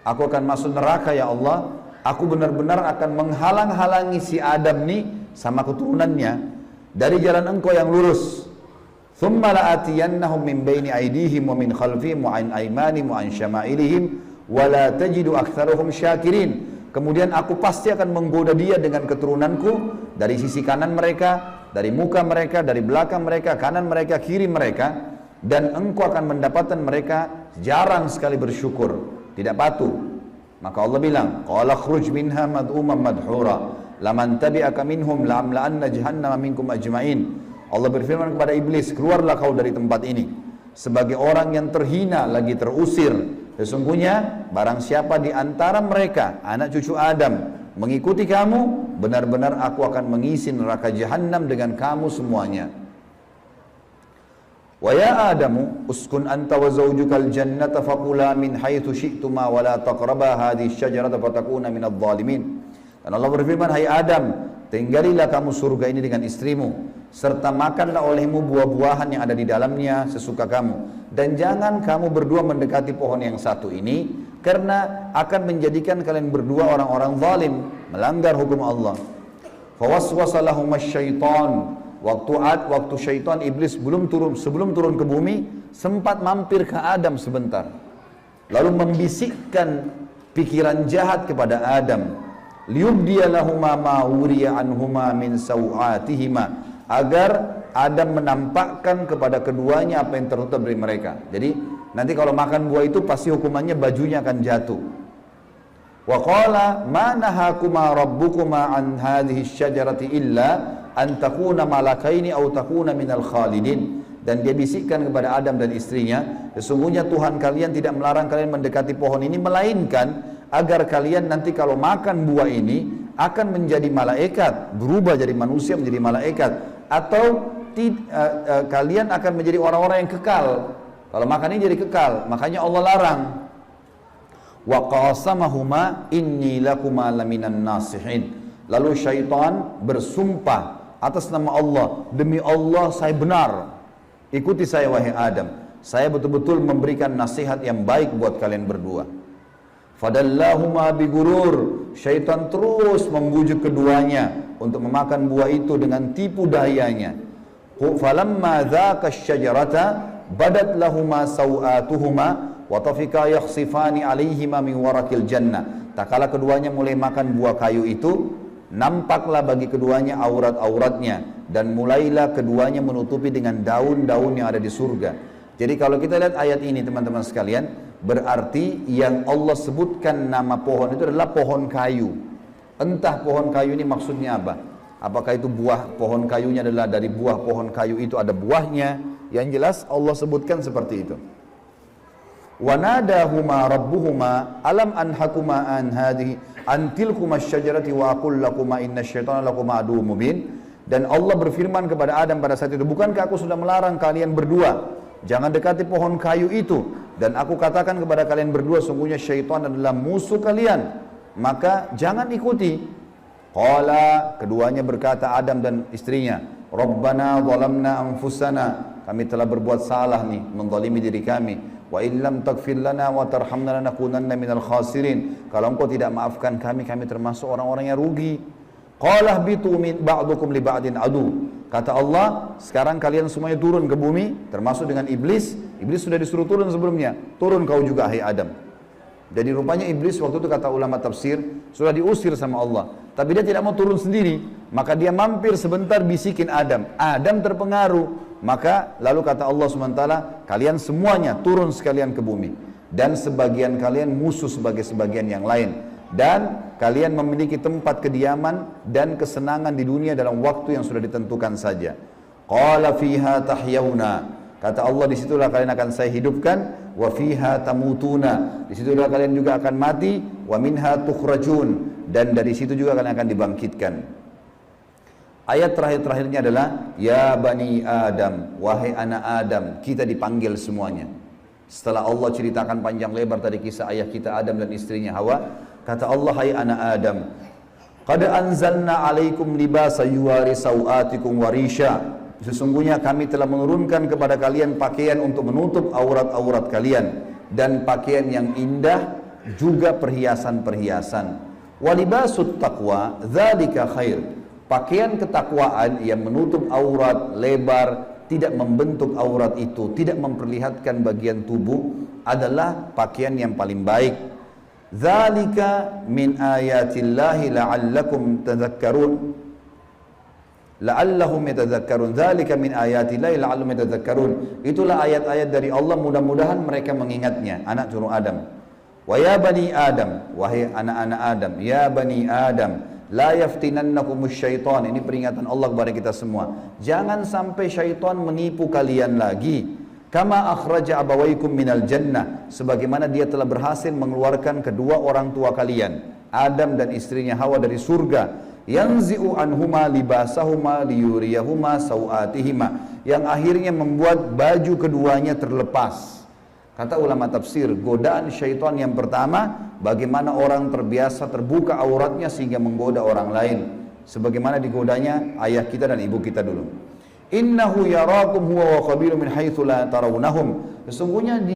aku akan masuk neraka ya Allah. Aku benar-benar akan menghalang-halangi si Adam nih sama keturunannya dari jalan engkau yang lurus. Thumma la'atiyannahum min baini aydihim wa min khalfihim wa an aymanihim wa an syama'ilihim wa la tajidu aktsaruhum syakirin. Kemudian aku pasti akan menggoda dia dengan keturunanku dari sisi kanan mereka, dari muka mereka, dari belakang mereka, kanan mereka, kiri mereka, dan engkau akan mendapatkan mereka jarang sekali bersyukur, tidak patuh. Maka Allah bilang, qala khruj minha mad'uman madhura laman tabi'aka minhum la'amla'anna jahannama minkum ajma'in. Allah berfirman kepada iblis, keluarlah kau dari tempat ini sebagai orang yang terhina lagi terusir. Sesungguhnya barang siapa di antara mereka anak cucu Adam mengikuti kamu, benar-benar aku akan mengisi neraka jahanam dengan kamu semuanya. Wa ya Adamu uskun anta wa zawjukal jannata faqula min haitsu syi'tuma wa la taqraba hadhihi syajarata fatakuna minadh dhalimin. Dan Allah berfirman, hai Adam, tinggalilah kamu surga ini dengan istrimu, serta makanlah olehmu buah-buahan yang ada di dalamnya sesuka kamu. Dan jangan kamu berdua mendekati pohon yang satu ini, karena akan menjadikan kalian berdua orang-orang zalim, melanggar hukum Allah. Fawaswasa lahumas syaitan. Waktu syaitan iblis sebelum turun ke bumi, sempat mampir ke Adam sebentar. Lalu membisikkan pikiran jahat kepada Adam. Liyubdiya lahuma ma wuriya anhuma min sawatihima, agar Adam menampakkan kepada keduanya apa yang tertutup dari mereka. Jadi nanti kalau makan buah itu pasti hukumannya bajunya akan jatuh. Wa qala ma nahakuma rabbukuma an hadhihi syajarati illa an takuna malakaini aw takuna minal khalidin. Dan dia bisikkan kepada Adam dan istrinya, sesungguhnya Tuhan kalian tidak melarang kalian mendekati pohon ini, melainkan agar kalian nanti kalau makan buah ini akan menjadi malaikat, berubah jadi manusia menjadi malaikat, atau kalian akan menjadi orang-orang yang kekal. Kalau makan ini jadi kekal, makanya Allah larang. Wa qasamahuma inni lakuma laminan nasihin. Lalu syaitan bersumpah atas nama Allah, demi Allah saya benar, ikuti saya wahai Adam, saya betul-betul memberikan nasihat yang baik buat kalian berdua. Fadallahuma bigurur. Syaitan terus membujuk keduanya untuk memakan buah itu dengan tipu dayanya. Falamma dzaka asyajarata badat lahuma sawatuhuma wa tafika yakhsifani alaihima min warakil jannah. Tak kala keduanya mulai makan buah kayu itu, nampaklah bagi keduanya aurat-auratnya, dan mulailah keduanya menutupi dengan daun-daun yang ada di surga. Jadi kalau kita lihat ayat ini teman-teman sekalian, Berarti yang Allah sebutkan nama pohon itu adalah pohon kayu. Entah pohon kayu ini maksudnya apa. Apakah itu buah pohon kayunya adalah dari buah pohon kayu itu ada buahnya. Yang jelas Allah sebutkan seperti itu. وَنَادَاهُمَا رَبُّهُمَا أَلَمْ أَنْهَكُمَا أَنْ هَذِهِ أَنْ تِلْكُمَا الشَّجَرَةِ وَأَقُلْ لَكُمَا إِنَّ الشَّيْطَانَ لَكُمَا عَدُوٌّ مُبِينٌ. Dan Allah berfirman kepada Adam pada saat itu, bukankah aku sudah melarang kalian berdua jangan dekati pohon kayu itu, dan aku katakan kepada kalian berdua sungguhnya syaitan adalah musuh kalian, maka jangan ikuti. Qala, keduanya berkata, Adam dan istrinya, Rabbana zalamna anfusana, kami telah berbuat salah nih, menzalimi diri kami. Wa illam taghfir lana wa tarhamna lanakunanna minal khasirin. Kalau engkau tidak maafkan kami, kami termasuk orang-orang yang rugi. Qala bitu min ba'dukum li ba'din adu. Kata Allah, sekarang kalian semuanya turun ke bumi, termasuk dengan iblis. Iblis sudah disuruh turun sebelumnya. Turun kau juga, hai Adam. Jadi rupanya iblis waktu itu kata ulama tafsir sudah diusir sama Allah. Tapi dia tidak mau turun sendiri. Maka dia mampir sebentar bisikin Adam. Adam terpengaruh. Maka lalu kata Allah SWT, kalian semuanya turun sekalian ke bumi. Dan sebagian kalian musuh sebagai sebagian yang lain. Dan kalian memiliki tempat kediaman dan kesenangan di dunia dalam waktu yang sudah ditentukan saja. Qala fiha tahyawna. Kata Allah, disitulah kalian akan saya hidupkan. Wa fiha tamutuna. Disitulah kalian juga akan mati. Wa minha tukhrajun. Dan dari situ juga kalian akan dibangkitkan. Ayat terakhir-terakhirnya adalah ya bani Adam, wahai anak Adam, kita dipanggil semuanya. Setelah Allah ceritakan panjang lebar tadi kisah ayah kita Adam dan istrinya Hawa, kata Allah, hai anak Adam, qad anzalna alaikum libasa yuwari sawatikum warisha. Sesungguhnya kami telah menurunkan kepada kalian pakaian untuk menutup aurat-aurat kalian dan pakaian yang indah juga perhiasan-perhiasan. Walibasut taqwa dzalika khair. Pakaian ketakwaan yang menutup aurat lebar, tidak membentuk aurat itu, tidak memperlihatkan bagian tubuh adalah pakaian yang paling baik. Dzalika min ayatillahi la'allakum tadhakkarun. La'allahum yatadhakkarun. Dzalika min ayatillahi la'allahum yatadhakkarun. Itulah ayat-ayat dari Allah, mudah-mudahan mereka mengingatnya, anak cucu Adam. Wa ya bani Adam, wahai anak-anak Adam, ya bani Adam, la yaftinannakumus syaitan. Ini peringatan Allah kepada kita semua. Jangan sampai syaitan menipu kalian lagi. Kama akhraja abawaikum minal jannah. Sebagaimana dia telah berhasil mengeluarkan kedua orang tua kalian, Adam dan istrinya Hawa, dari surga. Yanzi'u anhuma libasahuma liyuriyahuma sawatihima. Yang akhirnya membuat baju keduanya terlepas. Kata ulama tafsir, godaan syaitan yang pertama, bagaimana orang terbiasa terbuka auratnya sehingga menggoda orang lain. Sebagaimana digodanya ayah kita dan ibu kita dulu. Innahu yarakum huwa wa qabilu min haitsu la tarawnahum. Sesungguhnya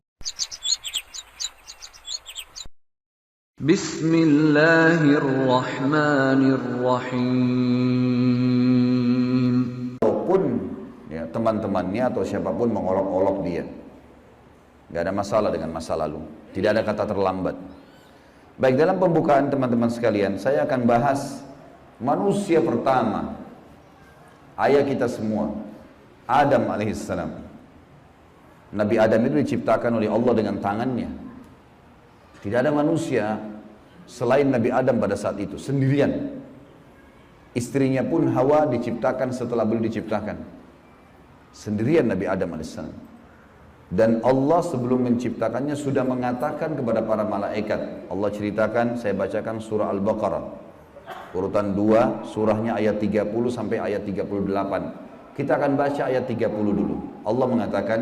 Bismillahirrahmanirrahim. Walaupun ya, teman-temannya atau siapapun mengolok-olok dia, gak ada masalah dengan masa lalu. Tidak ada kata terlambat. Baik, dalam pembukaan teman-teman sekalian, saya akan bahas manusia pertama, ayah kita semua, Adam alaihissalam. Nabi Adam itu diciptakan oleh Allah dengan tangannya. Tidak ada manusia selain Nabi Adam pada saat itu, sendirian. Istrinya pun Hawa diciptakan setelah beliau diciptakan. Sendirian Nabi Adam alaihissalam. Dan Allah sebelum menciptakannya sudah mengatakan kepada para malaikat. Allah ceritakan, saya bacakan surah Al-Baqarah. Urutan 2, surahnya ayat 30 sampai ayat 38. Kita akan baca ayat 30 dulu. Allah mengatakan,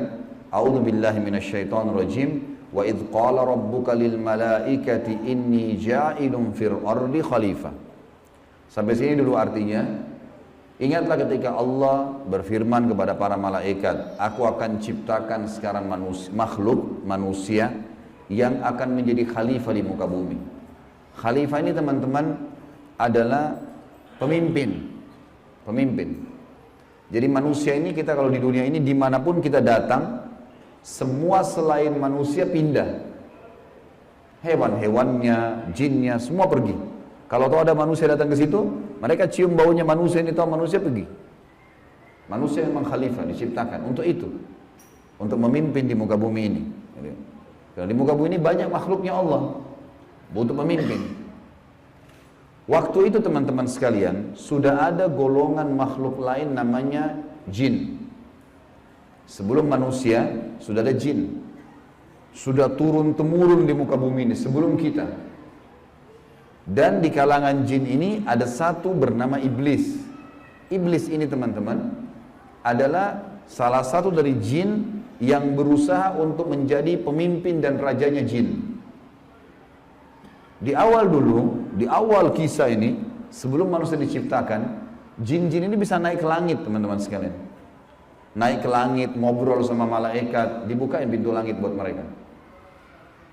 A'udzubillahi minasyaitonirrajim. Wa idh qala rabbuka lil malaikati inni ja'ilun fil ardi khalifah. Sampai sini dulu artinya. Ingatlah ketika Allah berfirman kepada para malaikat, aku akan ciptakan sekarang makhluk manusia yang akan menjadi khalifah di muka bumi. Khalifah ini teman-teman adalah pemimpin. Jadi manusia ini, kita kalau di dunia ini dimanapun kita datang, semua selain manusia pindah. Hewan-hewannya, jinnya, semua pergi. Kalau tahu ada manusia datang ke situ, mereka cium baunya manusia ini, tahu manusia pergi. Manusia memang khalifah diciptakan untuk itu, untuk memimpin di muka bumi ini. Karena di muka bumi ini banyak makhluknya Allah, butuh pemimpin. Waktu itu teman-teman sekalian, sudah ada golongan makhluk lain namanya jin. Sebelum manusia, sudah ada jin. Sudah turun-temurun di muka bumi ini, sebelum kita. Dan di kalangan jin ini ada satu bernama iblis. Iblis ini teman-teman, adalah salah satu dari jin yang berusaha untuk menjadi pemimpin dan rajanya jin. Di awal dulu, di awal kisah ini, sebelum manusia diciptakan, jin-jin ini bisa naik ke langit teman-teman sekalian. Naik ke langit, ngobrol sama malaikat, dibukain pintu langit buat mereka.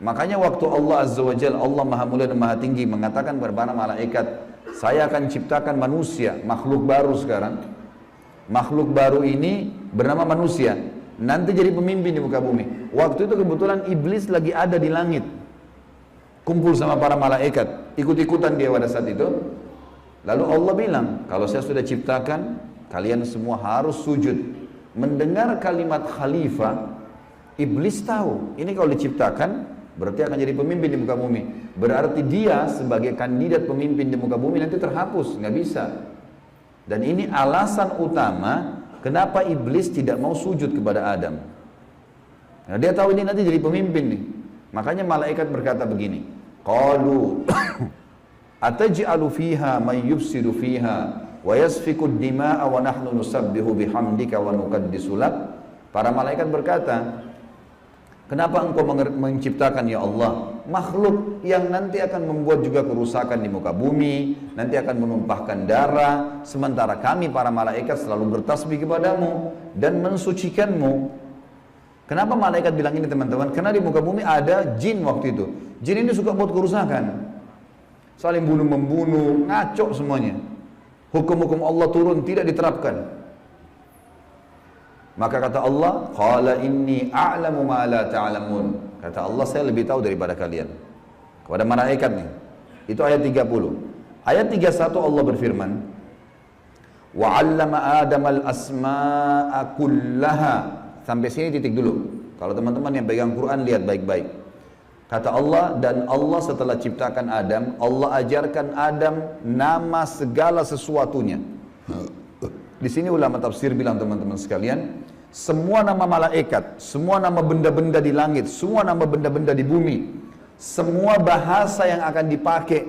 Makanya waktu Allah Azza wa Jalla, Allah Maha Mulia dan Maha Tinggi mengatakan kepada para malaikat, saya akan ciptakan manusia, makhluk baru sekarang. Makhluk baru ini bernama manusia, nanti jadi pemimpin di muka bumi. Waktu itu kebetulan iblis lagi ada di langit, kumpul sama para malaikat, ikut-ikutan dia pada saat itu. Lalu Allah bilang, kalau saya sudah ciptakan, kalian semua harus sujud. Mendengar kalimat khalifah, iblis tahu, ini kalau diciptakan, berarti akan jadi pemimpin di muka bumi. Berarti dia sebagai kandidat pemimpin di muka bumi nanti terhapus, nggak bisa. Dan ini alasan utama, kenapa iblis tidak mau sujud kepada Adam. Nah, dia tahu ini nanti jadi pemimpin nih. Makanya malaikat berkata begini, qalu ataj'alu fiha may yufsidu fiha wa yasfiku ad-dima'a wa nahnu nusabbihu bihamdika wa nuqaddisu lak. Para malaikat berkata, kenapa engkau menciptakan ya Allah makhluk yang nanti akan membuat juga kerusakan di muka bumi, nanti akan menumpahkan darah, sementara kami para malaikat selalu bertasbih kepadamu dan mensucikanmu. Kenapa malaikat bilang ini teman-teman? Karena di muka bumi ada jin waktu itu. Jin ini suka buat kerusakan, saling bunuh-membunuh, ngaco semuanya. Hukum-hukum Allah turun tidak diterapkan. Maka kata Allah, qala inni a'lamu ma la ta'lamun. Kata Allah, saya lebih tahu daripada kalian. Kepada malaikat nih. Itu ayat 30. Ayat 31 Allah berfirman, wa 'allama Adamal asma'a kullaha. Sampai sini titik dulu. Kalau teman-teman yang pegang Quran lihat baik-baik. Kata Allah, dan Allah setelah ciptakan Adam, Allah ajarkan Adam nama segala sesuatunya. Di sini ulama tafsir bilang teman-teman sekalian, semua nama malaikat, semua nama benda-benda di langit, semua nama benda-benda di bumi, semua bahasa yang akan dipakai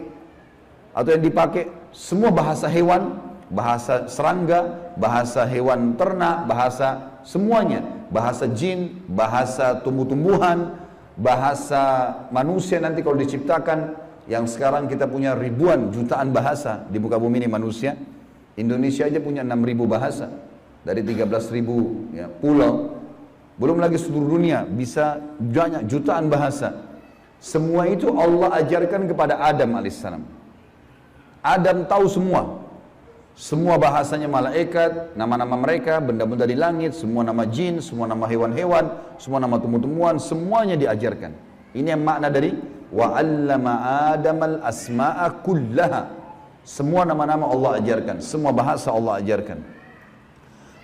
atau yang dipakai, semua bahasa hewan, bahasa serangga, bahasa hewan ternak, bahasa semuanya, bahasa jin, bahasa tumbuh-tumbuhan, bahasa manusia nanti kalau diciptakan, yang sekarang kita punya ribuan, jutaan bahasa di muka bumi ini manusia. Indonesia aja punya 6.000 bahasa dari 13.000 ya, pulau. Belum lagi seluruh dunia bisa banyak jutaan bahasa. Semua itu Allah ajarkan kepada Adam alaihissalam. Adam tahu semua. Semua bahasanya malaikat, nama-nama mereka, benda-benda di langit, semua nama jin, semua nama hewan-hewan, semua nama tumbuh-tumbuhan, semuanya diajarkan. Ini yang makna dari wa 'allama Adamal asma'a kullaha. Semua nama-nama Allah ajarkan, semua bahasa Allah ajarkan.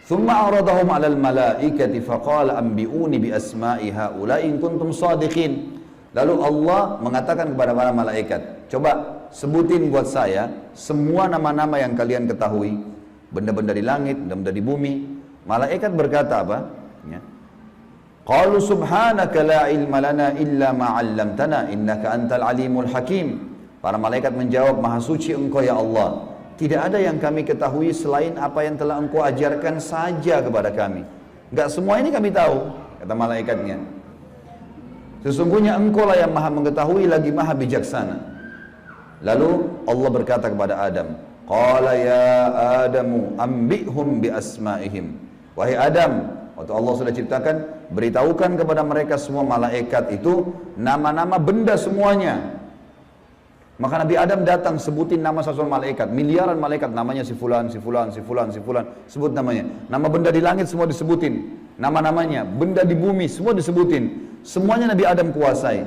Thumma aradahum 'alal malaikati faqala anbi'uni bi asma'i haula'i in kuntum shadiqin. Lalu Allah mengatakan kepada para malaikat, coba sebutin buat saya semua nama-nama yang kalian ketahui, benda-benda di langit, benda-benda di bumi. Malaikat berkata apa? Ya. Qalu subhanaka la ilma lana illa ma 'allamtana innaka antal alimul hakim. Para malaikat menjawab, maha suci engkau ya Allah, tidak ada yang kami ketahui selain apa yang telah engkau ajarkan saja kepada kami. Enggak semua ini kami tahu, kata malaikatnya. Sesungguhnya engkau lah yang maha mengetahui lagi maha bijaksana. Lalu Allah berkata kepada Adam, qala ya Adamu ambihum bi asma'ihim. Wahai Adam, waktu Allah sudah ciptakan, beritahukan kepada mereka semua malaikat itu nama-nama benda semuanya. Maka Nabi Adam datang sebutin nama satu malaikat, miliaran malaikat, namanya si fulan, si fulan, si fulan, si fulan, sebut namanya. Nama benda di langit semua disebutin, nama-namanya, benda di bumi semua disebutin. Semuanya Nabi Adam kuasai.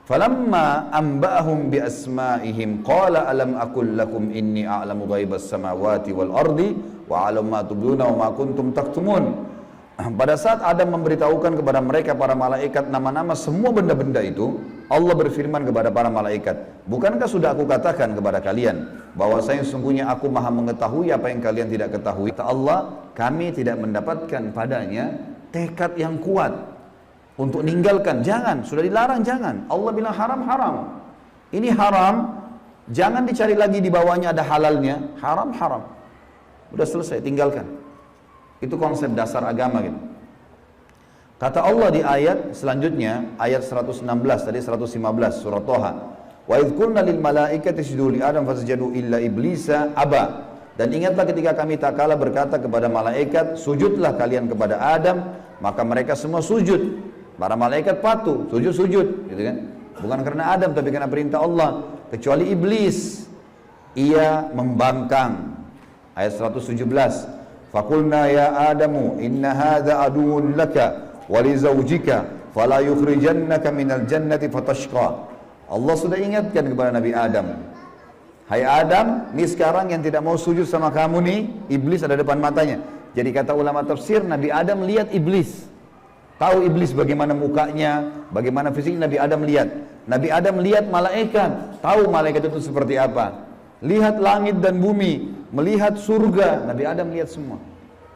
Falamma amba'ahum bi asma'ihim qala alam aqul lakum inni a'lamu ghaibas samawati wal ardi wa a'lamu ma tubduna wa ma kuntum taktumun. Pada saat Adam memberitahukan kepada mereka para malaikat nama-nama semua benda-benda itu, Allah berfirman kepada para malaikat, bukankah sudah aku katakan kepada kalian bahwasanya sungguhnya aku maha mengetahui apa yang kalian tidak ketahui. Kata Allah, kami tidak mendapatkan padanya tekad yang kuat untuk meninggalkan. Jangan, sudah dilarang jangan. Allah bilang haram. Ini haram, jangan dicari lagi di bawahnya ada halalnya. Haram. Udah selesai, tinggalkan. Itu konsep dasar agama gitu. Kata Allah di ayat selanjutnya, ayat 116 tadi 115 surah Thaha. Wa idz qulna lil malaikati isjudu li Adam fasajadu illa iblisa aba. Dan ingatlah ketika kami tak kala berkata kepada malaikat, sujudlah kalian kepada Adam, maka mereka semua sujud. Para malaikat patuh, sujud, gitu kan? Bukan karena Adam tapi karena perintah Allah, kecuali iblis. Ia membangkang. Ayat 117. Faqulna ya Adamu inna hadza aduwwun laka wa li zawjika fala yukhrijannaka minal jannati fatashqa. Allah sudah ingatkan kepada Nabi Adam. Hai Adam, ini sekarang yang tidak mau sujud sama kamu nih, iblis ada depan matanya. Jadi kata ulama tafsir, Nabi Adam lihat iblis. Tahu iblis bagaimana mukanya, bagaimana fisiknya, Nabi Adam lihat. Nabi Adam lihat malaikat, tahu malaikat itu seperti apa. Lihat langit dan bumi, melihat surga, Nabi Adam lihat semua.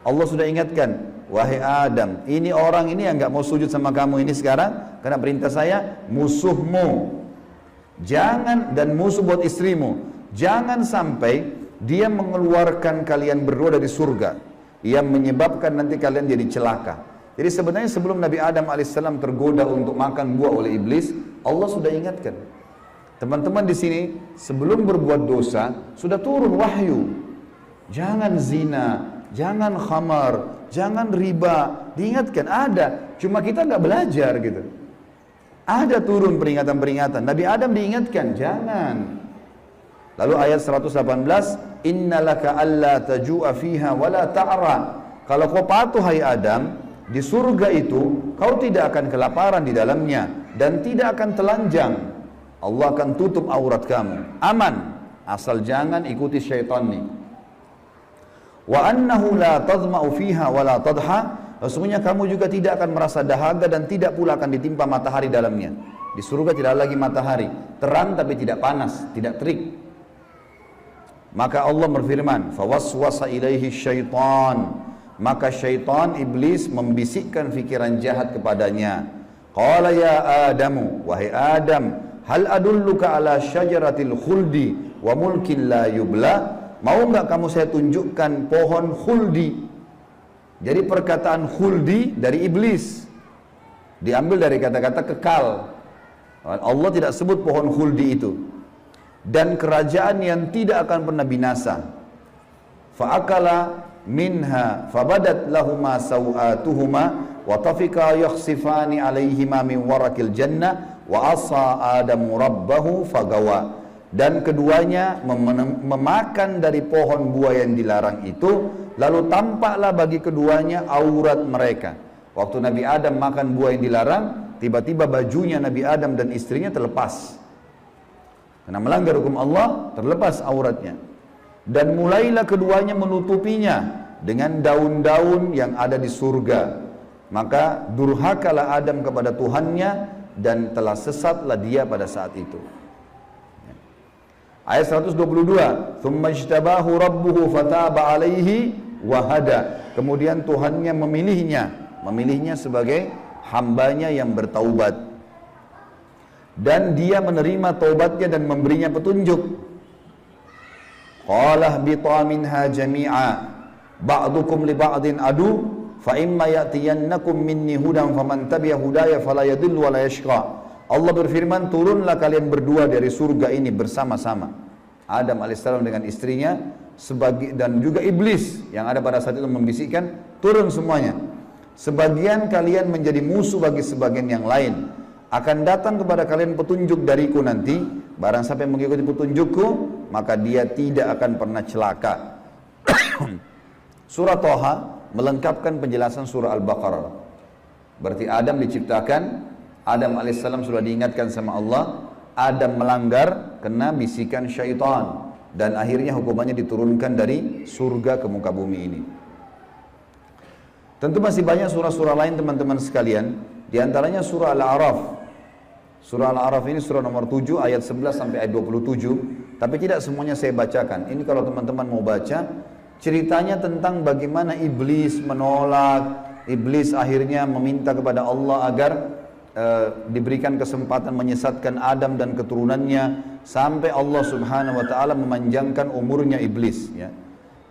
Allah sudah ingatkan, wahai Adam, ini orang ini yang nggak mau sujud sama kamu ini sekarang, karena perintah saya, musuhmu. Jangan, dan musuh buat istrimu. Jangan sampai dia mengeluarkan kalian berdua dari surga. Ia menyebabkan nanti kalian jadi celaka. Jadi sebenarnya sebelum Nabi Adam alaihissalam tergoda untuk makan buah oleh iblis, Allah sudah ingatkan. Teman-teman di sini sebelum berbuat dosa sudah turun wahyu. Jangan zina, jangan khamar, jangan riba. Diingatkan ada, cuma kita nggak belajar gitu. Ada turun peringatan-peringatan. Nabi Adam diingatkan, jangan. Lalu ayat 118, innalaka alla taju'a fiha wala ta'ra. Kalau kau patuh hai Adam, di surga itu kau tidak akan kelaparan di dalamnya dan tidak akan telanjang. Allah akan tutup aurat kamu, aman, asal jangan ikuti syaitan nih. Wa annahu la tadma'u fiha wa la tadha. Sesungguhnya kamu juga tidak akan merasa dahaga dan tidak pula akan ditimpa matahari dalamnya. Di surga tidak lagi matahari, terang tapi tidak panas, tidak terik. Maka Allah berfirman, fawaswasa ilaihi syaitan. Maka syaitan iblis membisikkan fikiran jahat kepadanya. Qala ya Adamu, wahai Adam, hal adulluka ala syajaratil khuldi wa mulkin la yubla. Mau enggak kamu saya tunjukkan pohon khuldi? Jadi perkataan khuldi dari iblis, diambil dari kata-kata kekal. Allah tidak sebut pohon khuldi itu. Dan kerajaan yang tidak akan pernah binasa. Fa'akala minha fabadat lahuma sawatuhuma wa tafika yakhsifani alaihima min warakil jannah wa asa adamu rabbahu fagawa. Dan keduanya memakan dari pohon buah yang dilarang itu, lalu tampaklah bagi keduanya aurat mereka. Waktu Nabi Adam makan buah yang dilarang, tiba-tiba bajunya Nabi Adam dan istrinya terlepas. Karena melanggar hukum Allah, terlepas auratnya. Dan mulailah keduanya menutupinya dengan daun-daun yang ada di surga. Maka durhakalah Adam kepada Tuhannya dan telah sesatlah dia pada saat itu. Ayat 122, "Tsumma ijtabahu rabbuhu fataba 'alaihi wa hada." Kemudian Tuhannya memilihnya sebagai hambanya yang bertaubat. Dan dia menerima taubatnya dan memberinya petunjuk. Qala ihbita minha jami'a ba'dukum li ba'din adu fa imma ya'tiyannakum minni hudan faman tabi'a hudaya fala yadhillu wa la yashqa. Allah berfirman, turunlah kalian berdua dari surga ini bersama-sama. Adam alaihissalam dengan istrinya dan juga iblis yang ada pada saat itu membisikkan, turun semuanya. Sebagian kalian menjadi musuh bagi sebagian yang lain. Akan datang kepada kalian petunjuk dariku nanti, barang siapa yang mengikuti petunjukku, maka dia tidak akan pernah celaka. Surah Thaha melengkapkan penjelasan surah Al-Baqarah. Berarti Adam diciptakan, Adam alaihissalam sudah diingatkan sama Allah, Adam melanggar kena bisikan syaitan dan akhirnya hukumannya diturunkan dari surga ke muka bumi ini. Tentu masih banyak surah-surah lain teman-teman sekalian. Di antaranya surah Al-A'raf. Surah Al-A'raf ini surah nomor 7 ayat 11 sampai ayat 27. Tapi tidak semuanya saya bacakan. Ini kalau teman-teman mau baca, ceritanya tentang bagaimana iblis menolak, iblis akhirnya meminta kepada Allah agar diberikan kesempatan menyesatkan Adam dan keturunannya, sampai Allah Subhanahu wa taala memanjangkan umurnya iblis, ya.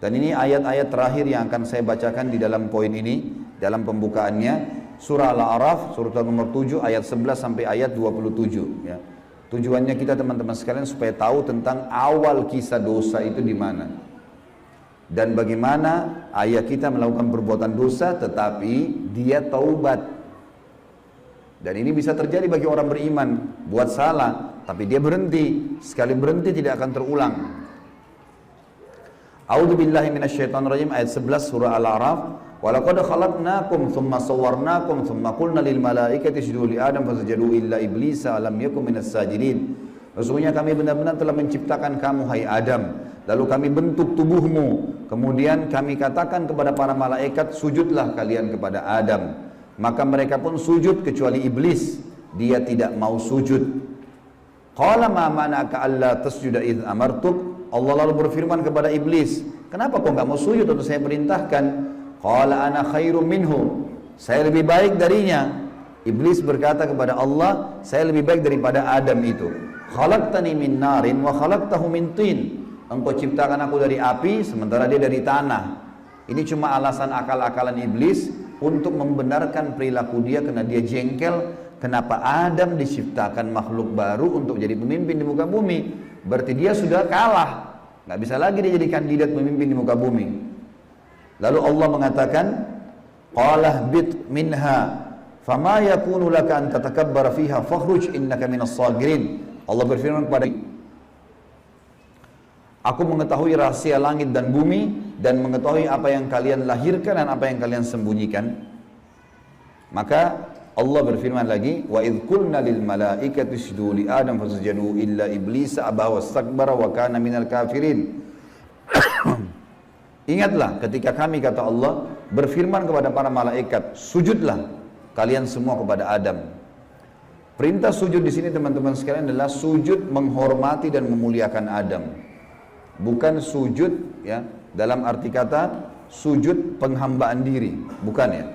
Dan ini ayat-ayat terakhir yang akan saya bacakan di dalam poin ini, dalam pembukaannya, surah Al-A'raf, surah nomor 7 ayat 11 sampai ayat 27, ya. Tujuannya kita teman-teman sekalian supaya tahu tentang awal kisah dosa itu di mana. Dan bagaimana ayah kita melakukan perbuatan dosa tetapi dia taubat. Dan ini bisa terjadi bagi orang beriman, buat salah tapi dia berhenti, sekali berhenti tidak akan terulang. A'udzubillahi minasyaitonirrajim, ayat 11 surah Al-A'raf. Walaqad khalaqnakum thumma sawwarnakum thumma qulna lil malaikati isjudu li Adam fasajadu illa iblisa lam yakun minas sajidin. Sesungguhnya kami benar-benar telah menciptakan kamu hai Adam, lalu kami bentuk tubuhmu, kemudian kami katakan kepada para malaikat, sujudlah kalian kepada Adam. Maka mereka pun sujud kecuali iblis, dia tidak mau sujud. Qala ma mana'aka alla tasjuda idh amartuk. Allah lalu berfirman kepada iblis, kenapa kau enggak mau sujud untuk saya perintahkan? Qala ana khairum minhu. Saya lebih baik darinya. Iblis berkata kepada Allah, saya lebih baik daripada Adam itu. Khalaqtani min narin wa khalaqtahu min tin. Engkau ciptakan aku dari api sementara dia dari tanah. Ini cuma alasan akal-akalan iblis untuk membenarkan perilaku dia karena dia jengkel kenapa Adam diciptakan makhluk baru untuk jadi pemimpin di muka bumi. Berarti dia sudah kalah, nggak bisa lagi dia jadi kandidat pemimpin di muka bumi. Lalu Allah mengatakan, qala bit minha fama yakunu laka an tatakabbara fiha fakhruj innaka minas sagirin. Allah berfirman kepada, aku mengetahui rahasia langit dan bumi dan mengetahui apa yang kalian lahirkan dan apa yang kalian sembunyikan. Maka Allah berfirman lagi, wa idh qulna lil malaikati isjudu li Adam fasajadu illa iblisa aba wastakbara wa kana minal kafirin. Ingatlah ketika kami, kata Allah, berfirman kepada para malaikat, sujudlah kalian semua kepada Adam. Perintah sujud di sini teman-teman sekalian adalah sujud menghormati dan memuliakan Adam. Bukan sujud ya dalam arti kata sujud penghambaan diri, bukan ya.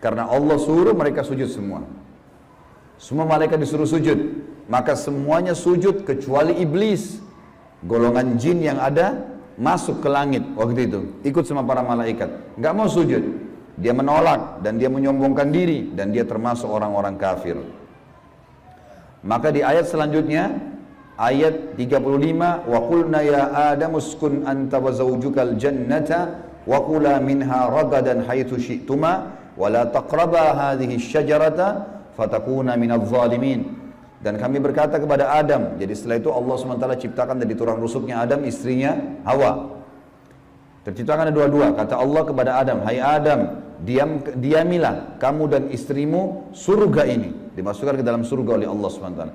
Karena Allah suruh mereka sujud semua. Semua malaikat disuruh sujud, maka semuanya sujud kecuali iblis. Golongan jin yang ada masuk ke langit waktu itu, ikut sama para malaikat, nggak mau sujud. Dia menolak dan dia menyombongkan diri dan dia termasuk orang-orang kafir. Maka di ayat selanjutnya, ayat 35, wa qulna ya Adam uskun anta wa zawjukal jannata wa kula minha ragadan haitsu syi'tuma wa la taqraba hadhihi syajarata fatakuna minadh dhalimin. Dan kami berkata kepada Adam, jadi setelah itu Allah SWT ciptakan dari tulang rusuknya Adam istrinya Hawa. Terciptakan ada dua-dua. Kata Allah kepada Adam, hai Adam, diamilah kamu dan istrimu surga ini, dimasukkan ke dalam surga oleh Allah SWT.